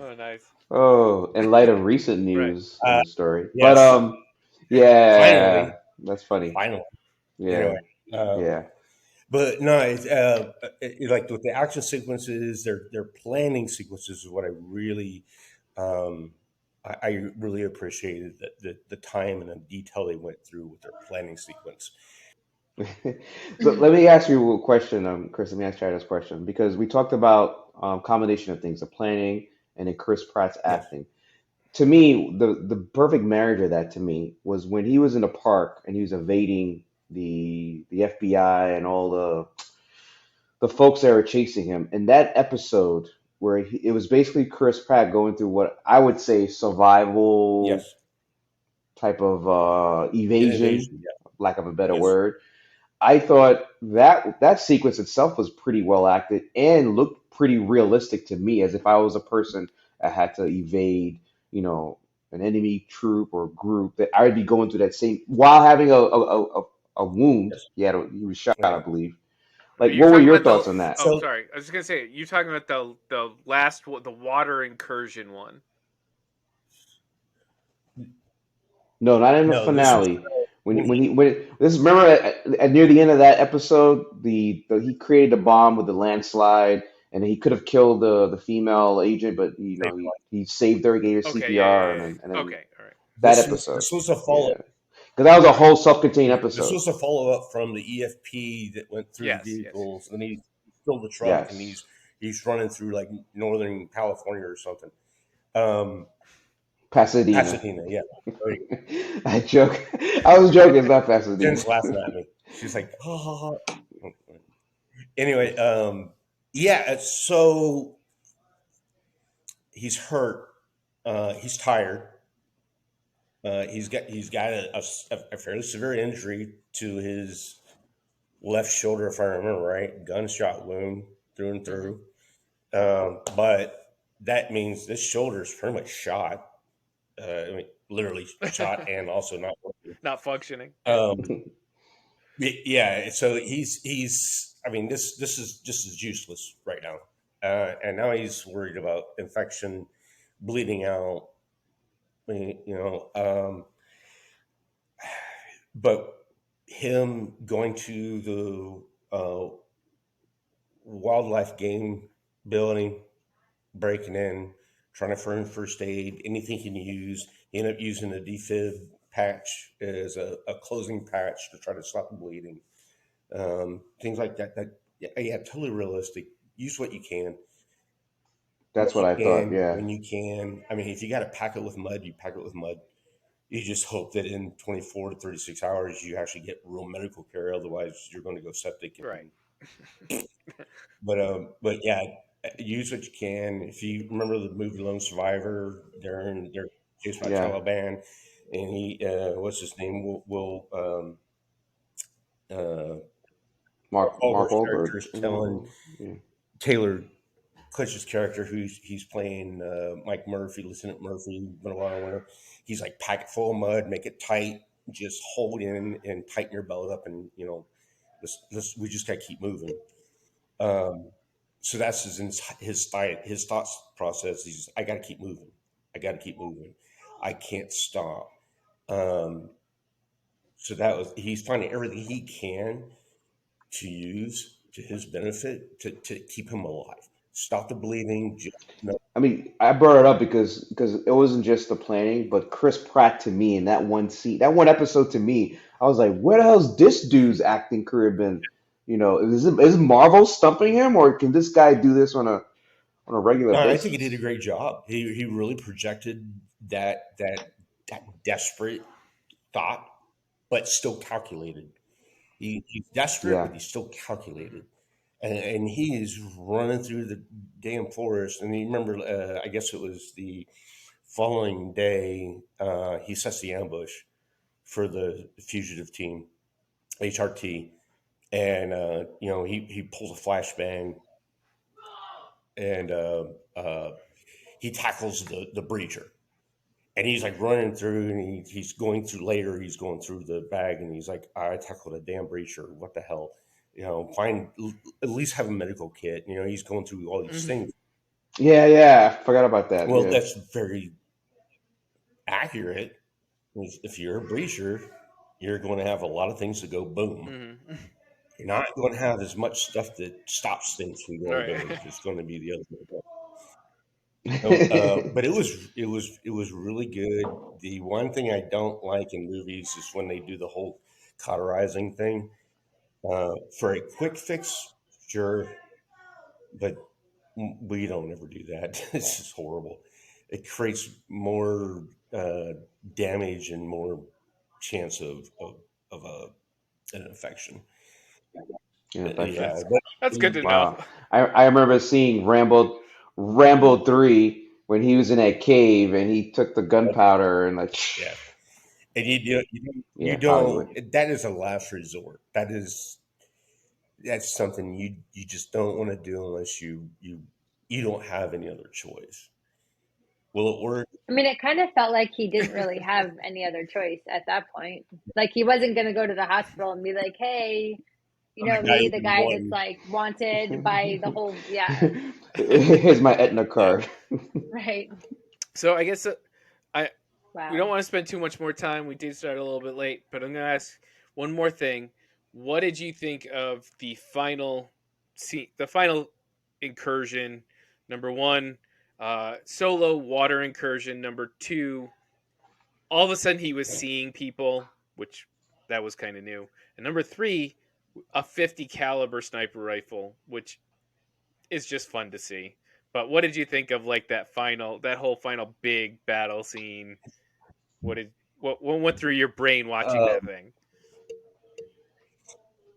Oh, nice. Oh, in light of recent Right. news in the story. But Yes, yeah, finally, that's funny. finally. Yeah, Anyway, um, yeah. but no, like with the action sequences, their planning sequences is what I really I really appreciated the time and the detail they went through with their planning sequence. So let me ask you a question, Chris. Let me ask you this question because we talked about combination of things, the planning and then Chris Pratt's Yes, acting. To me, the perfect marriage of that to me was when he was in the park and he was evading the FBI and all the folks that were chasing him. In that episode where it was basically Chris Pratt going through what I would say survival yes, type of evasion, innovation. Yeah, lack of a better yes, word. I thought that sequence itself was pretty well acted and looked pretty realistic to me, as if I was a person that had to evade, you know, an enemy troop or group that I would be going through that same while having a wound. yes. He was shot, I Yeah. believe. Are Like, you what were talking your about thoughts the? on that? Oh, So sorry. I was just gonna say you talking about the last the water incursion one. No, not in the no, this was finale. when he When this remember near the end of that episode, the he created a bomb with the landslide, and he could have killed the female agent, but you know saved life. he saved her, gave her Okay, yeah, CPR, yeah, and yeah. then Okay, all right. that episode, This was a follow. yeah, because that was a Right. whole self-contained This episode. was a follow up from the EFP that went through the Yes, yes. vehicles, and he filled the truck, and Yes, he's running through like Northern California or something. Um, Pasadena. Pasadena, yeah. There you I joke. I was joking. It's not go. Pasadena. Jen's laughing at me. She's like, ha ha ha. Anyway, yeah. So he's hurt. He's tired. He's got a fairly severe injury to his left shoulder, if I remember right, gunshot wound through and Hmm. through. But that means this shoulder is pretty much shot. I mean, literally shot and also not working. Not functioning. Yeah. Um, yeah, so he's. I mean, this is just as useless right now, and now he's worried about infection, bleeding out. You know, but him going to the wildlife game building, breaking in, trying to find first aid, anything he can use. He ended up using a defib patch as a closing patch to try to stop the bleeding. Things like that. Yeah, totally realistic. Use what you can. That's what I thought. Yeah, When you can. I mean, if you got to pack it with mud, you pack it with mud. You just hope that in 24 to 36 hours you actually get real medical care. Otherwise, you're going to go septic. Right. But yeah, use what you can. If you remember the movie Lone Survivor, they're chased by yeah. Taliban, and he what's his name? Uh, Mark Wahlberg's Wahlberg. character is telling Mhm. Yeah. Taylor Klitsch's character, he's playing Mike Murphy, Lieutenant Murphy, been around with him. He's like, pack it full of mud, make it tight, just hold in and tighten your belt up, and we just got to keep moving. Um, so that's his thoughts process. He's, I got to keep moving. I got to keep moving. I can't stop. Um, so he's finding everything he can to use to his benefit to keep him alive. Stop the bleeding. I mean, I brought it up because it wasn't just the planning, but Chris Pratt to me in that one scene, that one episode to me, I was like, where the hell's this dude's acting career been? You know, is Marvel stumping him, or can this guy do this on a regular No, I think he did a basis? great job. He really projected that desperate thought, but still calculated. He's desperate, Yeah, but he's still calculated. And he is running through the damn forest. And you remember, I guess it was the following day, he sets the ambush for the fugitive team, HRT. And, he pulls a flashbang, and he tackles the breacher. And he's like running through, and he's going through later. He's going through the bag, and he's like, "I tackled a damn breacher. What the hell? Find at least have a medical kit." He's going through all these Hmm. things. yeah. I forgot about that. Well, Yeah, that's very accurate. If you're a breacher, you're going to have a lot of things that go boom. Hmm. You're not going to have as much stuff that stops things from All going right. boom. It's going to be the other way. But it was really good. The one thing I don't like in movies is when they do the whole cauterizing thing. For a quick fix, sure, but we don't ever do that. It's just horrible. It creates more damage and more chance of an infection. Infection. Yeah, but That's good to know. Wow. I remember seeing Rambo 3 when he was in that cave and he took the gunpowder and like yeah, and you yeah, Hollywood. don't. That is a last resort. That's something you just don't want to do unless you don't have any other choice. Will it work? I mean, it kind of felt like he didn't really have any other choice at that point. Like he wasn't going to go to the hospital and be like, "Hey, I'm the guy me, who the guy that's won. like wanted by the whole, yeah, Here's my Aetna Yeah. card. right." So I guess I we don't Wow. want to spend too much more time. We did start a little bit late, but I'm going to ask one more thing. What did you think of the final the final incursion? Number one, solo water incursion. Number two, all of a sudden he was seeing people, which that was kind of new. And number three, a 50 caliber sniper rifle, which is just fun to see. But what did you think of like that whole final big battle scene? What went through your brain watching Uh, that thing?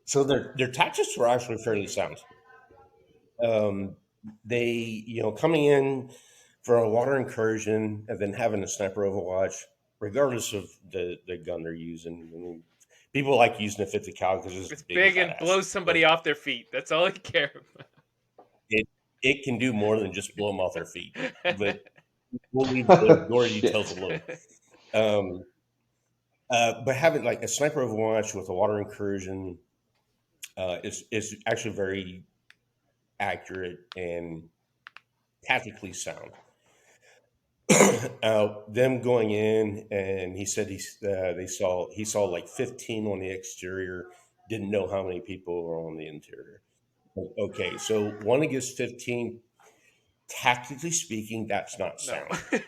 so their tactics were actually fairly sound. Um, they coming in for a water incursion and then having a sniper overwatch, regardless of the gun they're using. I mean, people like using a 50 cal because it's It's big and big fat and ass, blows but somebody off their feet. That's all I care it it can do more than just blow them off their feet. about. But we'll leave the gory details Shit. alone. Um, but having like a sniper overwatch with a water incursion is actually very accurate and tactically sound. Them going in, and he said he saw like 15 on the exterior, didn't know how many people were on the interior. Okay, so one against 15, tactically speaking, that's not No. sound.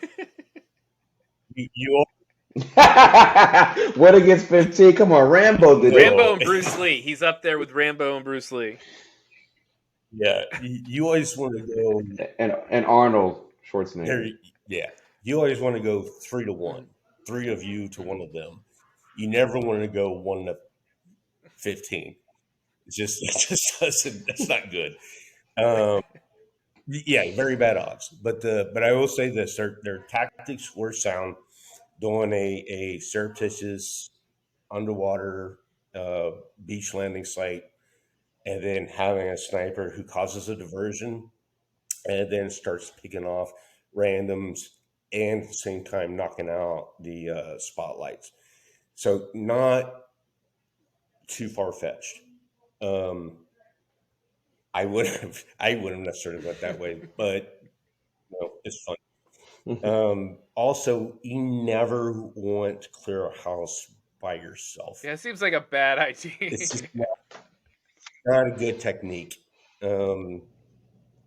You What against 15? Come on, Rambo did it. Rambo no, and Bruce Lee. He's up there with Rambo and Bruce Lee. yeah, you always want to go And Arnold there. Schwarzenegger. Yeah, you always want to go 3 to 1, three of you to one of them. You never want to go 1 to 15. It's just it just doesn't. That's not good. Um, yeah, very bad odds. But I will say this: their tactics were sound. Doing a surreptitious underwater uh, beach landing site, and then having a sniper who causes a diversion, and then starts picking off randoms, and at the same time knocking out the spotlights. So not too far fetched. Um, I wouldn't necessarily went that way, but it's fun. Also, you never want to clear a house by yourself. Yeah, it seems like a bad idea. It's just not a good technique. Um,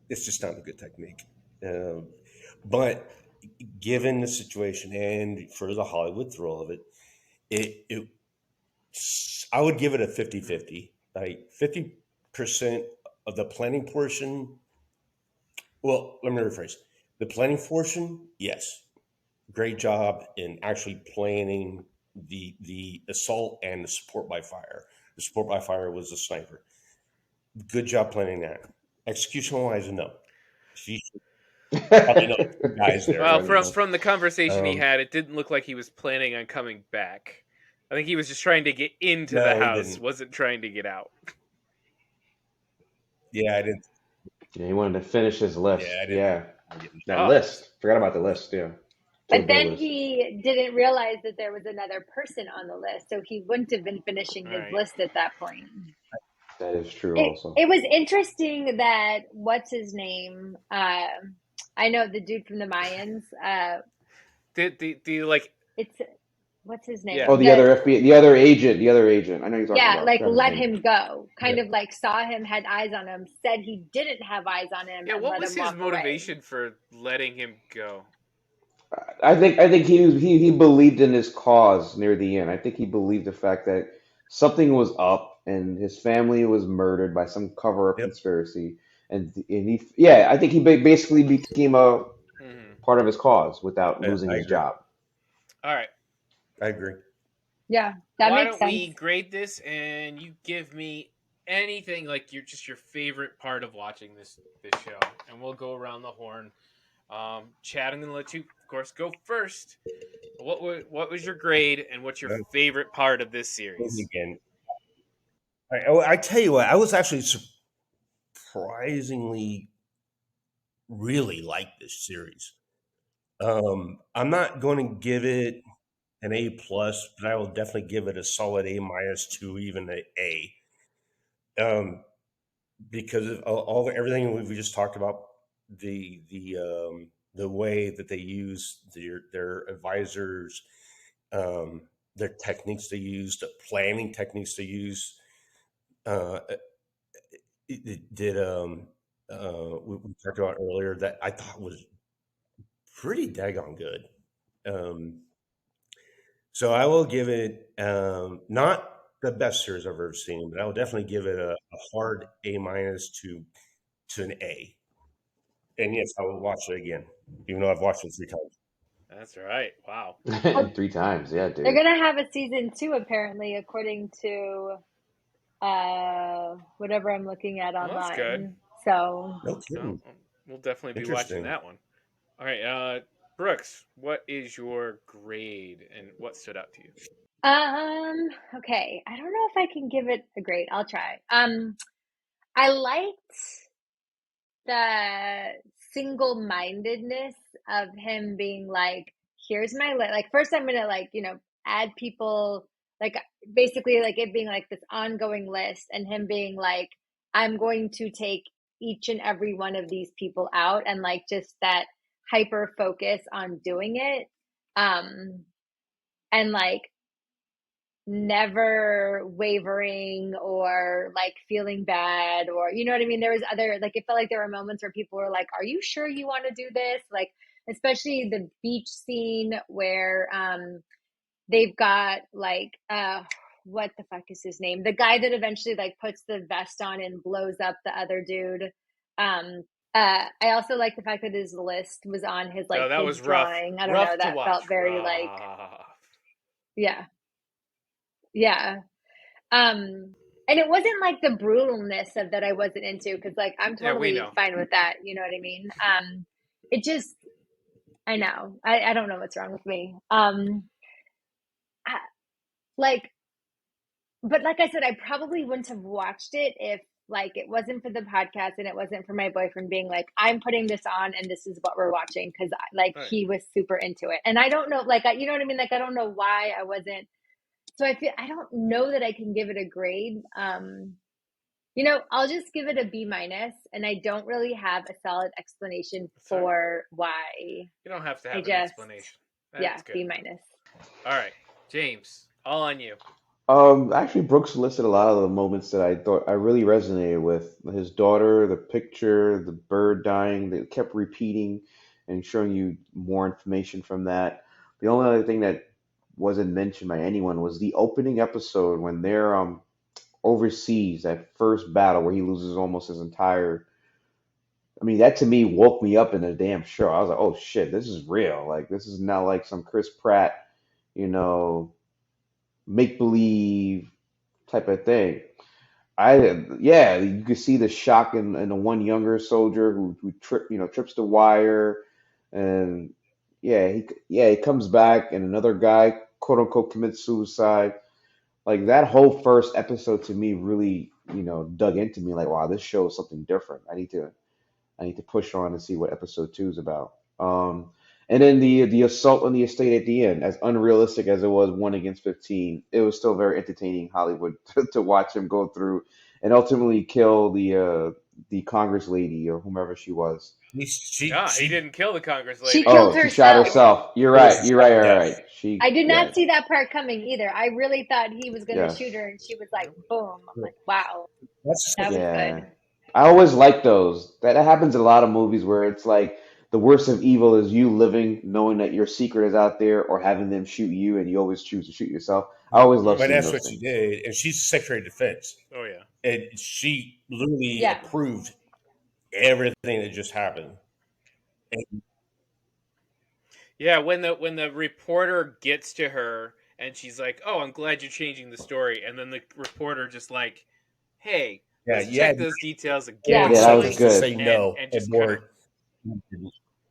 it's just not a good technique. Um, but given the situation and for the Hollywood thrill of it, it I would give it a 50-50. Like 50% of the planning portion. Well, let me rephrase. The planning portion, yes, great job in actually planning the assault and the support by fire. The support by fire was the sniper. Good job planning that. Execution wise, no. She should probably know two guys there. Well, Fair from enough. from the conversation he Um, had, it didn't look like he was planning on coming back. I think he was just trying to get into the no, he house, didn't. wasn't trying to get out. Yeah, I didn't. Yeah, he wanted to finish his Yeah, list. I didn't think Yeah. he was getting. That Oh, list. Forgot about the list. Yeah. But Kill Bill then list. he didn't realize that there was another person on the list, so he wouldn't have been finishing all his right. list at that point. That is true It also. it was interesting that what's his name? I know the dude from the Mayans. Do you like It's what's his Yeah. name? Oh, the other FBI, the other agent. I know you're talking Yeah, about. I like forgot his let name. him go. Yeah. Kind of like saw him, had eyes on him, said he didn't have eyes on him, Yeah. and What let was him his walk away. motivation for letting him go? I think he believed in his cause near the end. I think he believed the fact that something was up and his family was murdered by some cover-up Yep. conspiracy, and he yeah, I think he basically became a Hmm. part of his cause without Yeah, losing I his agree. job. All right. I agree. Yeah, that Why makes don't sense. we grade this and you give me anything like your favorite part of watching this show, and we'll go around the horn. Chad, I'm gonna let you, of course, go first. What was your grade, and what's your Uh, favorite part of this movie series? again. I tell you what, I was actually surprisingly really like this series. I'm not going to give it an A plus, but I will definitely give it a solid A minus to even an A. Um, because of all everything we just talked about, the way that they use their advisors, um, their techniques they use, the planning techniques they use. Uh, it did we talked about earlier that I thought was pretty daggone good. Um, so I will give it not the best series I've ever seen, but I will definitely give it a hard A minus to an A. And yes, I will watch it again, even though I've watched it 3 times. That's right. Wow. Well, 3 times, yeah, they're dude. gonna have a season 2 apparently, according to whatever I'm looking at Well, that's good. online. So No So kidding. we'll definitely be watching Interesting. that one. All right, Brooks, what is your grade, and what stood out to you? okay. I don't know if I can give it a grade. I'll try. I liked the single-mindedness of him being like, here's my like first I'm gonna like, add people, like basically like it being like this ongoing list, and him being like, I'm going to take each and every one of these people out, and like just that hyper focus on doing it. And like never wavering or like feeling bad, or you know what I mean. There was other, like, it felt like there were moments where people were like, are you sure you want to do this, like especially the beach scene where they've got like what the fuck is his name, the guy that eventually like puts the vest on and blows up the other dude. I also like the fact that his list was on his like Oh, that kids was rough. drawing. I don't know, Rough to that watch. felt very like, Rough. yeah, yeah. And it wasn't like the brutalness of that I wasn't into, because like I'm Yeah, we totally know. fine with that. You know what I mean? It just, I know, I don't know what's wrong with me. I, like, but like I said, I probably wouldn't have watched it if like it wasn't for the podcast and it wasn't for my boyfriend being like, I'm putting this on and this is what we're watching, because like All right. he was super into it. And I don't know, like, you know what I mean? Like, I don't know why I wasn't. So I don't know that I can give it a grade. I'll just give it a B minus, and I don't really have a solid explanation That's all right. for why. You don't have to I have an just, explanation. yeah, That's good. B minus. All right, James, all on you. Actually, Brooks listed a lot of the moments that I thought I really resonated with. His daughter, the picture, the bird dying, they kept repeating and showing you more information from that. The only other thing that wasn't mentioned by anyone was the opening episode when they're overseas, that first battle where he loses almost his entire. I mean, that to me woke me up in a damn show. I was like, oh shit, this is real. Like, this is not like some Chris Pratt, you know, make believe type of thing. Yeah, you could see the shock in the one younger soldier who trips the wire, and he comes back, and another guy quote unquote commits suicide. Like that whole first episode to me really dug into me. Like, wow, this show is something different. I need to push on and see what episode 2 is about. And then the assault on the estate at the end, as unrealistic as it was, 1 against 15, it was still very entertaining Hollywood to watch him go through and ultimately kill the Congress lady or whomever she was. He didn't kill the Congress She lady. killed Oh, she shot herself. herself. You're It was right. a You're right. sudden You're death. right. She, I did yeah, not see that part coming either. I really thought he was going to shoot yes, her, and she was like, boom. I'm like, wow, That's that was yeah. good. I always like those. That happens in a lot of movies where it's like the worst of evil is you living knowing that your secret is out there, or having them shoot you, and you always choose to shoot yourself. I always love but seeing that's those what she things. did, and she's Secretary of Defense, Oh yeah. and she literally Yeah. approved everything that just happened. And Yeah, when the reporter gets to her and she's like, "Oh, I'm glad you're changing the story," and then the reporter just like, "Hey, yeah, let's you had check those details more Yeah. again, Yeah, that shall was we?" substance to good. say no And and just kind of more.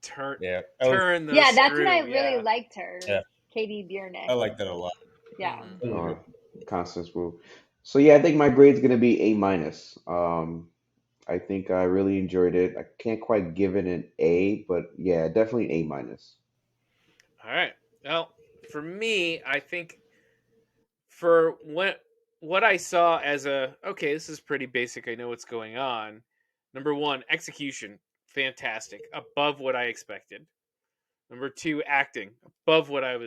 turn Yeah, turn the Yeah, that's when I screw. really Yeah. liked her, yeah, Katie I Biernick. like that a lot. Yeah. Hmm. It was Or good. Constance Wu. So yeah, I think my grade's gonna be A minus. I think I really enjoyed it. I can't quite give it an A, but yeah, definitely A minus. All right. Well, for me, I think for what I saw as a okay, this is pretty basic. I know what's going on. Number one, execution, fantastic, above what I expected. Number two, acting above what I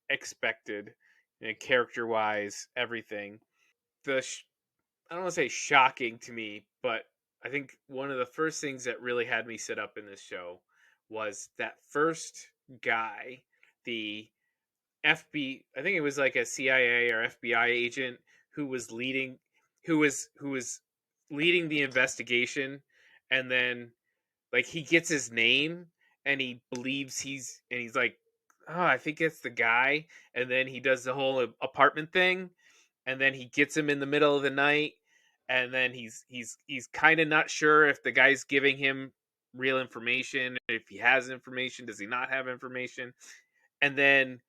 expected, character wise, everything. I don't want to say shocking to me, but I think one of the first things that really had me sit up in this show was that first guy, the I think it was like a CIA or FBI agent who was leading who was leading the investigation, and then like he gets his name and he believes he's like, oh, I think it's the guy, and then he does the whole apartment thing, and then he gets him in the middle of the night, and then he's kind of not sure if the guy's giving him real information, if he has information, does he not have information, and then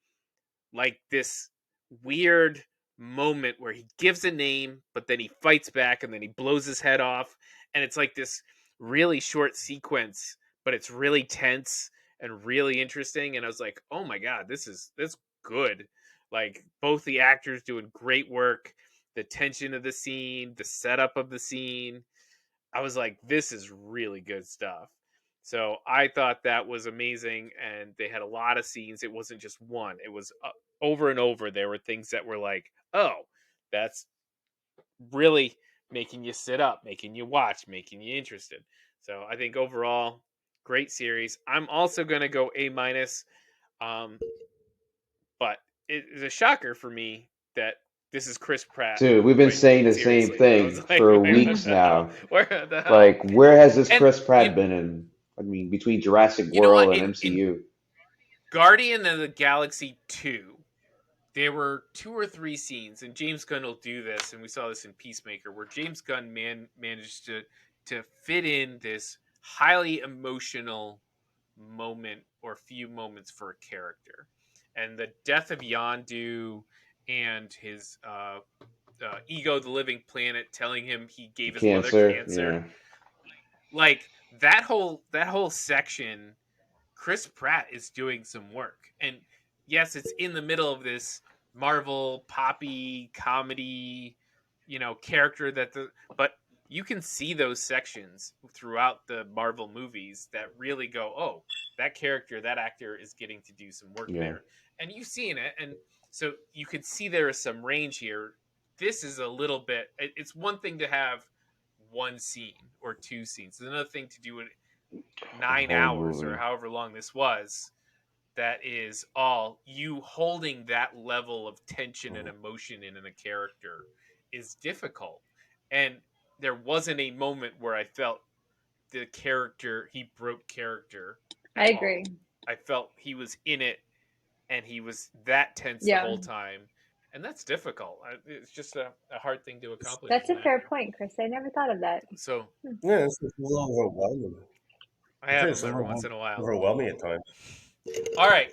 like this weird moment where he gives a name, but then he fights back and then he blows his head off. And it's like this really short sequence, but it's really tense and really interesting. And I was like, oh my God, this good. Like both the actors doing great work, the tension of the scene, the setup of the scene. I was like, this is really good stuff. So I thought that was amazing, and they had a lot of scenes. It wasn't just one; it was over and over. There were things that were like, "Oh, that's really making you sit up, making you watch, making you interested." So I think overall, great series. I'm also going to go A minus, um, but it is a shocker for me that this is Chris Pratt. Dude, we've been Like saying the same seriously, I was thing like, for what weeks the hell? now. Where the hell? Like, where has this And Chris Pratt been in? I mean, between Jurassic you know World what? and In MCU. Guardian of the Galaxy 2, there were two or three scenes, and James Gunn will do this, and we saw this in Peacemaker, where James Gunn managed to fit in this highly emotional moment or few moments for a character. And the death of Yondu and his ego, the living planet, telling him he gave his mother Cancer, cancer, yeah. like that whole section, Chris Pratt is doing some work. And yes, it's in the middle of this Marvel poppy comedy, character but you can see those sections throughout the Marvel movies that really go, "Oh, that character, that actor is getting to do some work Yeah. there." And you've seen it, and so you could see there is some range here. This is a little bit it's one thing to have one scene or two scenes. It's another thing to do it The nine whole hours or movie. however long this was, that is all you holding that level of tension and Mhm. emotion in a character is difficult. And there wasn't a moment where I felt the character he broke character I at agree. all. I felt he was in it and he was that tense the Yeah. whole time. And that's difficult. It's just a hard thing to accomplish That's as a an fair actor. point, Chris. I never thought of that. So Hmm. Yeah, it's a little overwhelming. I It have is them every once in a while. overwhelming at times. All right.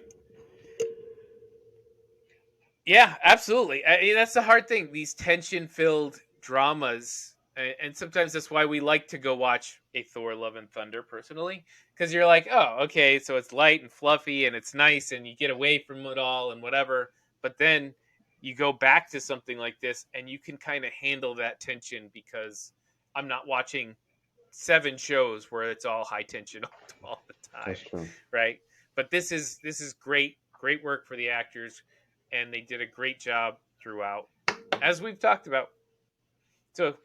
Yeah, absolutely. That's the hard thing. These tension-filled dramas, and sometimes that's why we like to go watch a Thor: Love and Thunder personally, because you're like, oh, okay, so it's light and fluffy and it's nice, and you get away from it all and whatever. But then you go back to something like this, and you can kind of handle that tension because I'm not watching 7 shows where it's all high tension all the time, That's true. right? But this is great work for the actors, and they did a great job throughout, as we've talked about. So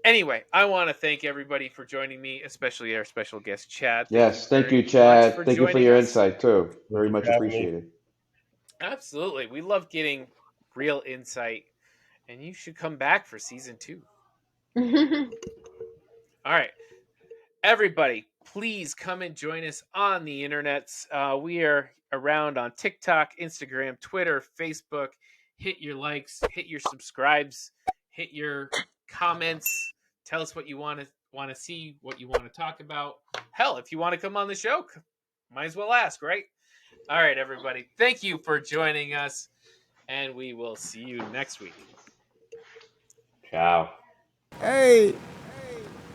anyway, I want to thank everybody for joining me, especially our special guest Chad. Thank you Yes, thank you, very much Chad. for Thank you for joining your us. insight too. Thank Very you much for having me. appreciated. Absolutely, we love getting real insight, and you should come back for season 2. All right, everybody, please come and join us on the internets. We are around on TikTok, Instagram, Twitter, Facebook. Hit your likes, hit your subscribes, hit your comments. Tell us what you want to see, what you want to talk about. Hell, if you want to come on the show, might as well ask, right? All right, everybody, thank you for joining us, and we will see you next week. Ciao. Hey,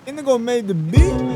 Indigo made the beat.